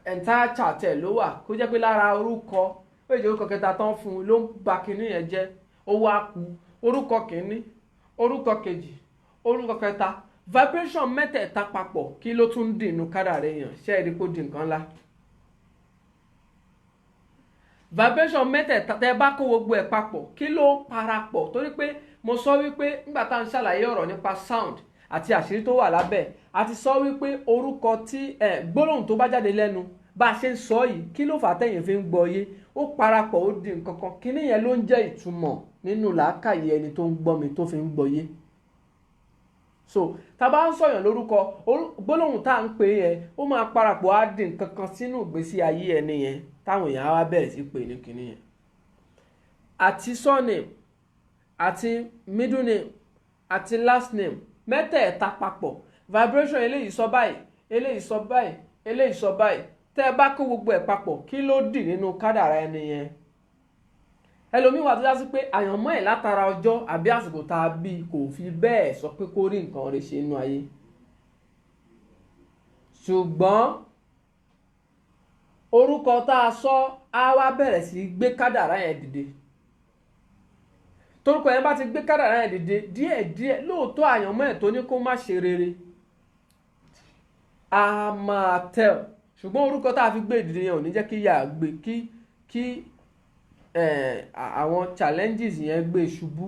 entire chart ẹ̀ ló wà kó jẹ́ pé lára orúkọ ó lè jẹ́ orúkọ kẹta tán fún un ló ń ba kinní yẹn jẹ́ ó wá ku orúkọ kìíní orúkọ kejì orúkọ kẹta vibration mẹ́tẹ̀ẹ̀ta papọ̀ kí ló tún dì inú kádàrá èèyàn ṣé ẹ rí kó di nǹkan ńlá vibration mẹ́tẹ̀ẹ̀ta tẹ́ bá kó gbogbo ẹ̀ papọ̀ kí ló parapọ̀ torí pé mo sọ wípé nígbà tá à ń ṣàlàyé ọ̀rọ̀ nípa sound àti àṣírí tó wà lábẹ́ a ti sọ wípé orúkọ tí gbólóhùn tó bá jáde lẹ́nu bá a ṣe ń sọ yìí kí ló fà tẹ̀yìn fi ń gbọ́ yé ó parapọ̀ ó di nǹkan kan kíní yẹn ló ń jẹ́ ìtumọ̀ nínú làákàyè ẹni tó ń gbọ́ mi tó fi ń gbọ́ yé so tá a bá ń sọ̀yàn lórúkọ gbólóhùn tá à ń pè yẹn ó máa parapọ̀ á di nǹkan kan sínú ìgbésí ayé ẹni yẹn táwọn èèyàn á wá bẹ̀rẹ̀ sí pè ní kíní yẹn àti surname àti middle name àti last name mẹ́tẹ̀ẹ̀ta papọ̀ vibration eléyìí sọ báyìí eléyìí sọ báyìí eléyìí sọ báyìí tẹ́ ẹ bá kó gbogbo ẹ̀ papọ̀ kí ló dì nínú kádàrá ẹni yẹn ẹlòmíì wà tó já sí pé àyànmọ́ ẹ̀ látara ọjọ́ àbí àsìkò tá a bí kò fi bẹ́ẹ̀ sọ pé kó rí nǹkan rẹ̀ ṣe inú ayé ṣùgbọ́n orúkọ tá a sọ á wá bẹ̀rẹ̀ sí gbé kádàrá yẹn dìde torúkọ yẹn bá ti gbé kádàrá yẹn dìde díẹ̀díẹ̀ lóòótọ́ àyànmọ́ ẹ̀ tó ní kó má ṣe rere a máa tẹ̀ ṣùgbọ́n orúkọ tá a fi gbé dìde yẹn ò ní jẹ́ kí yà gbé kí àwọn challenges yẹn gbé ṣubú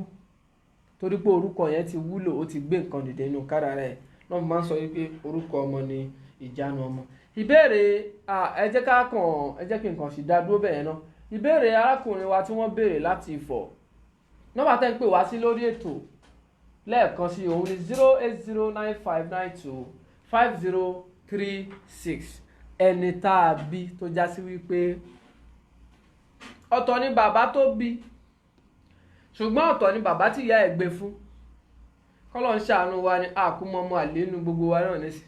torí pé orúkọ yẹn ti wúlò ó ti gbé nǹkan dìde nínú kádàrá ẹ̀ lọ́mọ máa ń sọ wípé orúkọ ọmọ ni ìjánu ọmọ. ìbéèrè ẹ jẹ́ kí nǹkan sì dá dúró bẹ́ẹ̀ náà ìbéèrè arákùnrin wa tí wọ́n béèrè láti Ifọ̀ nọ́mbà tẹ́ ń pè wá sí lórí ètò lẹ́ẹ̀kan sí òun ni 08095925036 ẹni tá a bí tó já sí wípé ọ̀tọ̀ ni bàbá tó bí ṣùgbọ́n ọ̀tọ̀ ni bàbá tí ìyá ẹ̀ gbé fún kọ́lọ̀ ń ṣàánú wa ni àkúmọ́mọ́ àlè nínú gbogbo wa náà nísì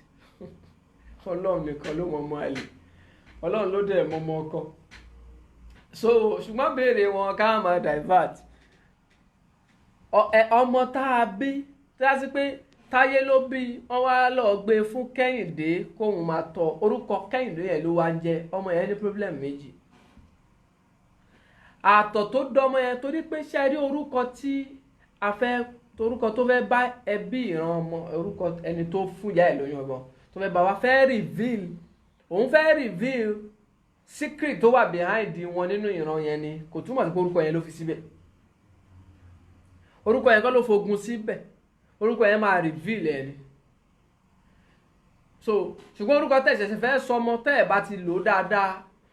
ọlọ́run nìkan ló mọ́mọ́ àlè ọlọ́run ló dẹ̀ mọ́mọ́ ọkọ so ṣùgbọ́n béèrè wọn ká máa divert ọmọ tá a bí tí a sì pé táyé ló bí wọ́n wá lọ gbé fún kẹ́hìndé kóun máa tọ orúkọ kẹ́hìndé yẹn ló wá ń jẹ́ ọmọ yẹn ní problem méjì àtọ̀ tó dọ́mọ yẹn torí pé ṣe rí orúkọ tí a fẹ́ orúkọ tó fẹ́ bá ẹbí ìran ọmọ orúkọ ẹni tó fún ìyá ẹ̀ lóyún ọmọ tó fẹ́ bá wa fẹ́ reveal òun fẹ́ reveal secret tó wà behind wọn nínú ìran yẹn ni kò túmọ̀ sí pé orúkọ yẹn ló fi síbẹ̀ orúkọ yẹn kọ́ ló fogun síbẹ̀ orúkọ yẹn máa reveal ẹ̀ ni so ṣùgbọ́n orúkọ tẹ̀sẹ̀sẹ̀ fẹ́ sọmọ tẹ́ ẹ̀ bá ti lò dáadáa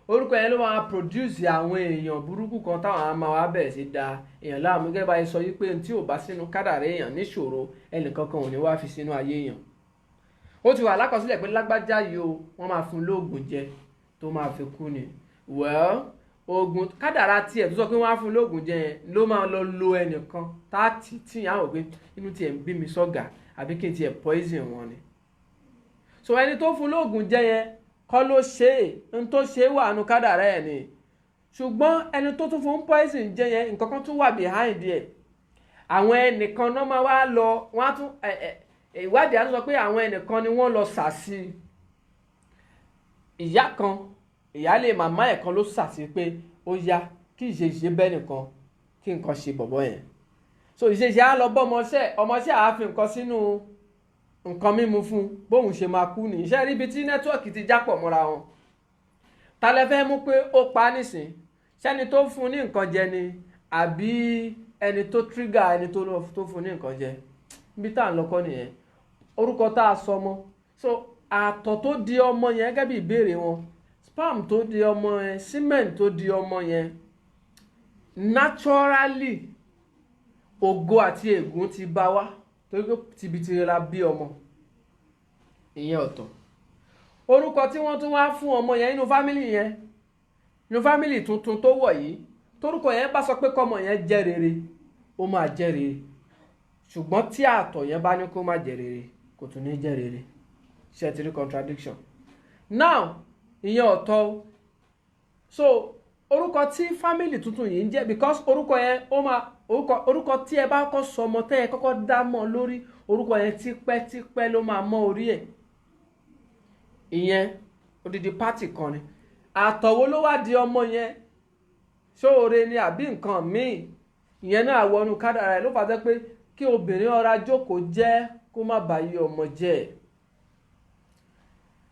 orúkọ yẹn ló máa produce àwọn èèyàn burúkú kan táwọn á máa wá bẹ̀rẹ̀ sí da èèyàn láàmú gẹ́gẹ́ bá yẹn sọ yí pé tí ò bá sínú kádàrá èèyàn níṣòro ẹnìkankan ò ní wá fi sínú ayé èèyàn ó ti wà lákọsílẹ̀ pé lágbájá yìí o wọ́n máa fún lóògùn jẹ tó máa fi kú ni well oògùn kádàrá tiẹ̀ tó sọ pé wọ́n á fún lóògùn jẹ yẹn ló máa lọ lo ẹnìkan táàtì tí ìyá wò pé inú tiẹ̀ ń bí mi sọ́gà àbí kí n tiẹ̀ poison wọn ni so ẹni tó fún lóògùn jẹ yẹn kọ́ ló ṣe é, n tó ṣe é wà nù kádàrá ẹ̀ ni, ṣùgbọ́n ẹni tó tún fún poison jẹ yẹn nǹkan kan tún wà behind ẹ̀. àwọn ẹnìkan náà máa wá lọ wọ́n á tún ìwádìí á tún sọ pé àwọn ẹnìkan ni wọ́n lọ sàsí ìyá kan, ìyáálé màmá ẹ̀ kan ló sàsí pé ó yá kí ìṣe bẹ́ẹ̀ nìkan kí nǹkan ṣe bọ̀bọ̀ yẹn. so ìṣe á lọ bọ́ ọmọọṣẹ́ àáfin nǹkan sínú nǹkan mímu fún bóun ṣe máa kú ní iṣẹ́ ríbi tí nẹ́tíwọ̀kì ti jápọ̀ mọ́ra wọn. ta lẹ fẹ́ mú pé ó pa nísìn, ṣẹ́ni tó fún ní nǹkan jẹ ni àbí ẹni tó tírígà ẹni tó fún ní nǹkan jẹ? ibi tá à ń lọ́kọ́ nìyẹn. orúkọ tá a sọ ọmọ, so àtọ̀ tó di ọmọ yẹn gẹ́gẹ́ bí ìbéèrè wọn, sperm tó di ọmọ yẹn, semen tó di ọmọ yẹn, naturally ògo àti ègún ti bá wá torí pé tìbìtì ra bí ọmọ ìyẹn ọ̀tọ̀. orúkọ tí wọ́n tún wá fún ọmọ yẹn nínú fámìlì tuntun tó wọ̀ yìí, torúkọ yẹn bá sọ pé kọ́mọ yẹn jẹ́ rere ó máa jẹ́ rere, ṣùgbọ́n tí àtọ̀ yẹn bá ní kó má jẹ́ rere kò tún ní jẹ́ rere. ṣe ti rí contradiction now, ìyẹn ọ̀tọ̀. so orúkọ tí fámìlì tuntun yìí ń jẹ́, because orúkọ yẹn orúkọ tí ẹ bá kọ́ sọ ọmọ tẹ́ ẹ kọ́kọ́ dá mọ́ lórí, orúkọ yẹn tipẹ́tipẹ́ ló máa mọ́ orí ẹ̀. ìyẹn odidi pátì kan ni. àtọ̀wò ló wá di ọmọ yẹn, ṣóore ni àbí nǹkan míì, ìyẹn náà wọnú kádàrá ẹ̀ ló fà jẹ́ pé kí obìnrin ọ̀rá jókòó jẹ́ kó má bàa yí ọmọ jẹ́.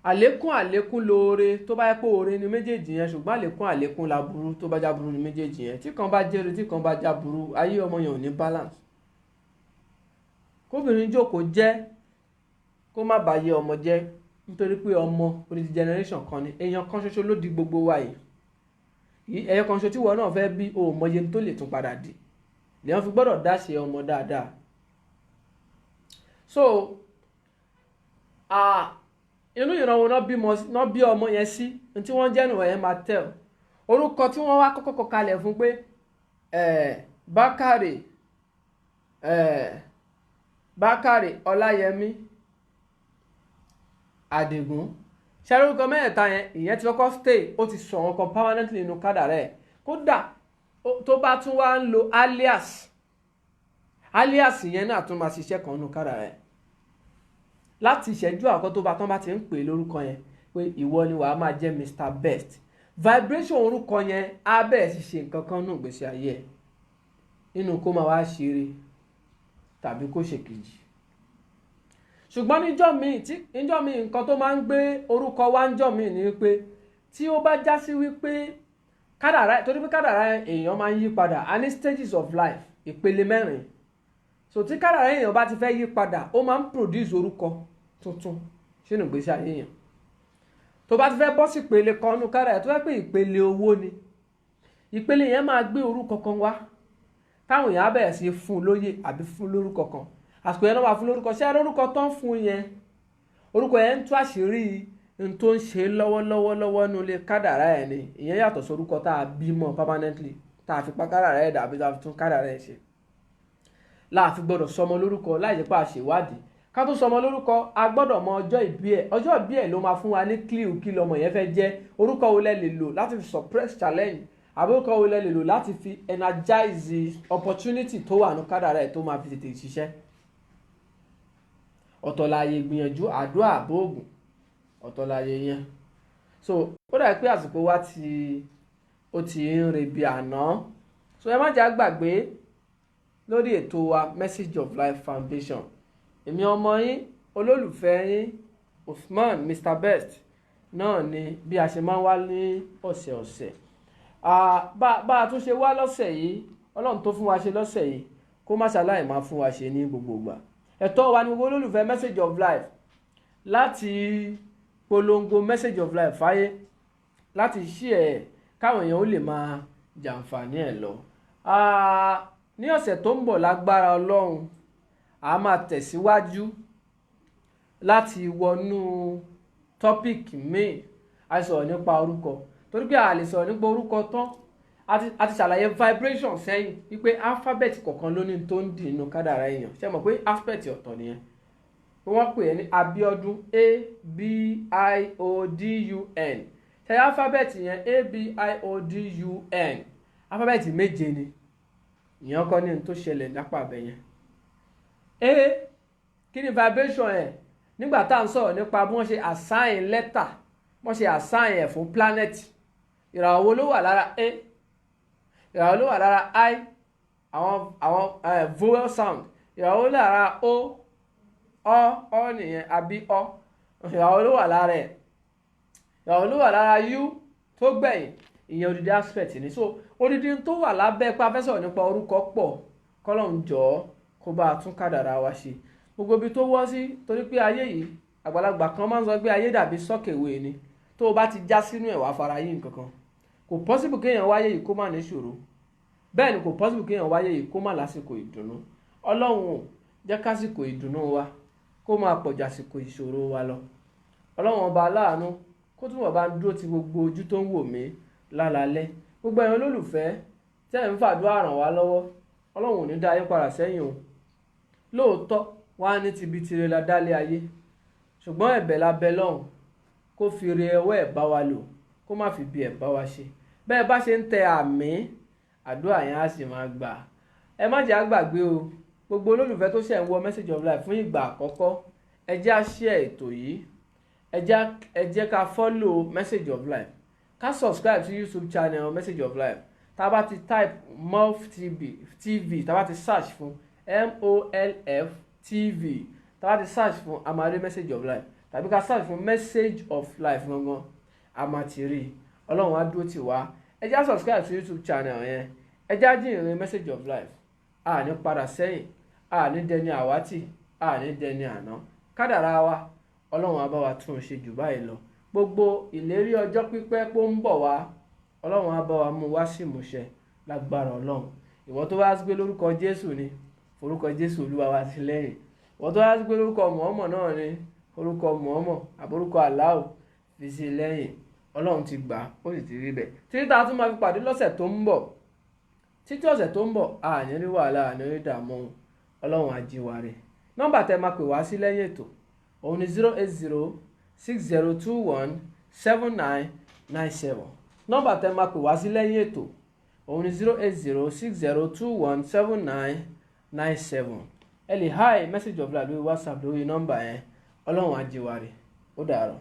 àlékún lóore tó bá yẹ pé oore ni méjèèjì yẹn, ṣùgbọ́n àlékún láburú tó bá jáburú ni méjèèjì yẹn. tí kan bá jẹ́rìí tí kan bá jáburú, ayé ọmọ yẹn ò ní balance. kóbìnrin jókòó jẹ́ kó má bàa yí ọmọ jẹ́, nítorí pé ọmọ odidi generation kan ni, èèyàn kan ṣoṣo ló di gbogbo wa yìí. ẹyọ kan ṣoṣo tí wọn náà fẹ́ bí o mọye tó lè tún padà di, lèèyàn fi gbọ́dọ̀ dá ṣe ọmọ dáadáa. so inú ìrànwọ́ náà bí ọmọ yẹn sí, tí wọ́n jẹ́ nù ẹ̀ máa tẹ̀ ọ́. orúkọ tí wọ́n wá kọ́kọ́ kọ kalẹ̀ fún pé Bákàrè Ọláyẹmí Àdìgún, ṣe orúkọ mẹ́ẹ̀ta yẹn, ìyẹn ti kọ́kọ́ stay, ó ti sọ wọn kan permanently nínú kádàrá ẹ̀. kódà tó bá tún wá ń lo alias yẹn náà tún máa ṣiṣẹ́ kan nínú kádàrá ẹ̀. láti ìṣẹ́jú àkọ́kọ́ tó bá tán bá ti ń pè lórúkọ yẹn pé ìwọ ni wàá máa jẹ́ Mr. Best, vibration orúkọ yẹn á bẹ̀rẹ̀ sí ṣe nǹkan kan nínú ìgbésí ayé ẹ̀, nínú kó máa wá ṣeré tàbí kó ṣe kejì. ṣùgbọ́n níjọ́ míì nǹkan tó máa ń gbé orúkọ wá níjọ́ míì ni wípé tí ó bá já sí wípé kádàrá, torí pé kádàrá èèyàn máa ń yí padà, a ní stages of life, ìpele 4. so tí kádàrá èèyàn bá ti fẹ́ yí padà, ó máa ń produce orúkọ tuntun sínú ìgbésí ayé èèyàn. tó bá ti fẹ́ bọ́ sí ìpele kan nínú kádàrá, tó fẹ́ pé ìpele owó ni, ìpele yẹn máa gbé orúkọ kan wá táwọn èèyàn á bẹ̀rẹ̀ sí fún lóyè àbí fún lórúkọ kan. àsìkò yẹn náà máa fún lórúkọ, ṣé orúkọ tó ń fún yẹn, orúkọ yẹn ń tú àṣírí n tó ń ṣe lọ́wọ́lọ́wọ́ nínú ilé kádàrá ẹ̀ ni. ìyẹn yàtọ̀ sí orúkọ tá a bímọ permanently, tá a fi pa kádàrá ẹ̀ dàbí tá a fi tún kádàrá ẹ̀ ṣe. láàfin gbọ́dọ̀ sọmọ lórúkọ láì jẹ́ pé a ṣèwádìí. ká tó sọmọ lórúkọ, a gbọ́dọ̀ mọ ọjọ́ ìbí ẹ̀. ọjọ́ ìbí ẹ̀ ló máa fún wa ní clue kí lọmọ yẹn fẹ́ jẹ́. orúkọ wo lẹ lè lò láti fi suppress challenge, àbí orúkọ wo lẹ lè lò láti fi energize opportunity tó wà ní kádàrá ẹ̀ tó máa fi tètè ṣiṣẹ́. ọ̀tọ̀ láàyè gbìyànjú àdúrà àbóògùn, ọ̀tọ̀ láàyè yẹn. so ó dà pé àsìkò wa ó ti ń rebi àná. so ẹ má jà gbàgbé lórí ètò wa Message of Life Foundation, èmi ọmọ yín olólùfẹ́ yín Usman Mr. Best náà ni bí a ṣe máa ń wá ní ọ̀sẹ̀ọ̀sẹ̀. bá a tún ṣe wá lọ́sẹ̀ yìí, Ọlọ́run tó fún wa ṣe lọ́sẹ̀ yìí kó má ṣàláì máa fún wa ṣe ní gbogbo ìgbà. ẹ̀tọ́ wa ni gbogbo olólùfẹ́ Message of Life láti polongo Message of Life fáyé, láti share káwọn èèyàn ó lè máa jàǹfààní ẹ̀ lọ. ní ọ̀sẹ̀ tó ń bọ̀ lágbára Ọlọ́run, a máa tẹ̀síwájú láti wọnú tọ́píìkì míì. a sọ̀rọ̀ nípa orúkọ, torí pé a lè sọ̀rọ̀ nípa orúkọ tán. a ti ṣàlàyé vibration sẹ́yìn wípé alphabet kọ̀ọ̀kan ló ní tó ń dì nínú kádàrá èèyàn. ṣé mọ̀ pé alphabet ọ̀tọ̀ nìyẹn, pé wọ́n pè é ní Abíọ́dún ABIODUN. ṣe alifábẹ́ẹ̀tì yẹn ABIODUN alifábẹ́ẹ̀tì méje ni, ìyẹn kọ́ ní tó ṣẹlẹ̀ lápá abẹ yẹn. Kí ni vibration ẹ̀? Nígbà tá à ń sọ̀rọ̀ nípa bí wọ́n ṣe assign letter, wọ́n ṣe assign ẹ̀ fún planet. Ìràwọ̀ wo ló wà lára A? Ìràwọ̀ ló wà lára I, àwọn vowel sound. Ìràwọ̀ ló wà lára O, ọ nìyẹn àbí ọ. Ìràwọ̀ ló wà lára ẹ̀. Ìràwọ̀ ló wà lára U tó gbẹ̀yìn, ìyẹn odidi aspect ni. So odidi tó wà lábẹ́ pé a fẹ́ sọ̀rọ̀ nípa orúkọ pọ̀, kọ́lọ́hún jọ̀ọ́ kó bá a tún kádàrá wa ṣe. Gbogbo ibi tó wọ́ sí, torí pé ayé yìí, àgbàlagbà kan máa ń sọ pé ayé dàbí sọ́kèwé ni. Tó o bá ti já sínú ẹ̀ wá fara yí nǹkan kan. Kò possible kéèyàn wáyé yìí kó má ní ìṣòro. Bẹ́ẹ̀ ni kò possible kéèyàn wáyé yìí kó má lásìkò ìdùnnú. Ọlọ́run jẹ́ kásìkò ìdùnnú wa kó máa pọ̀ jásìkò ìṣòro wa lọ. Ọlọ́run ọba aláàánú kó túbọ̀ bá ń dúró ti gbogbo ojú tó ń wò mí lálálẹ́. Gbogbo ẹ̀yin olólùfẹ́ tẹ́ ẹ̀ ń fàdúrà ràn wá lọ́wọ́, Ọlọ́run ò ní dá yín padà sẹ́yìn o. Lóòótọ́ wá ní tibi tire la dálé ayé, ṣùgbọ́n ẹ̀bẹ̀ la bẹ lọ́hùn kó fi re ọwọ́ ẹ̀ bá wa lò, kó má fi bí ẹ̀ bá wa ṣe. Bẹ́ẹ̀ bá ṣe ń tẹ àmì, àdúrà yẹn á sì máa gbà. Ẹ má jẹ́ á gbàgbé o, gbogbo olólùfẹ́ tó ṣẹ̀ ń wọ Message of Life fún ìgbà àkọ́kọ́, ẹ jẹ́ á share ètò yìí, ẹ jẹ́ ká follow Message of Life, ká subscribe sí YouTube channel Message of Life. Tá a bá ti type MOLF TV, tá a bá ti search fún MOLF TV, tá a bá ti search fún a máa rí Message of Life, tàbí ká search fún Message of Life gangan, a máa ti rí. Ọlọ́run á dúró tì wá. Ẹ jẹ́ á subscribe sí YouTube channel yẹn, ẹ jẹ́ á jíìnrere Message of Life. A ní padà sẹ́yìn, a ní dẹni àwátì, a ní dẹni àná. Kádàrá wa Ọlọ́run á bá wa tún un ṣe jù báyìí lọ. Gbogbo ìlérí ọjọ́ pípẹ́ pó ń bọ̀ wá, Ọlọ́run á bá wa mú wá sí ìmúṣẹ lágbára Ọlọ́run. Ìwọ tó wá gbé lórúkọ Jésù ni, forúkọ Jésù Olúwa wa sí lẹ́yìn. Ìwọ tó wá gbé lórúkọ Mọ̀ọ́mọ̀ náà ni, orúkọ Mọ̀ọ́mọ̀ àbórúkọ Àláò fi sí lẹ́yìn. Ọlọ́run ti gbà, ó sì ti rí bẹ́ẹ̀. Títí tá a tún máa fi pàdé lọ́sẹ̀ tó ń bọ̀. Títí ọ̀sẹ̀ tó ń bọ̀, a ní rí wàhálà, a ní rí ìdààmú. Ọlọ́run á jí wa rè. Nọ́mbà tẹ́ máa pè wá sí lẹ́yìn ètò, òun ni 08060217997. Nọ́mbà tẹ́ máa pè wá sí lẹ́yìn ètò, òun ni 08060217997. Ẹ lè hi Message of Life lórí WhatsApp lórí nọ́mbà yẹn. Ọlọ́run á jí wa rè. Ó dàárọ̀.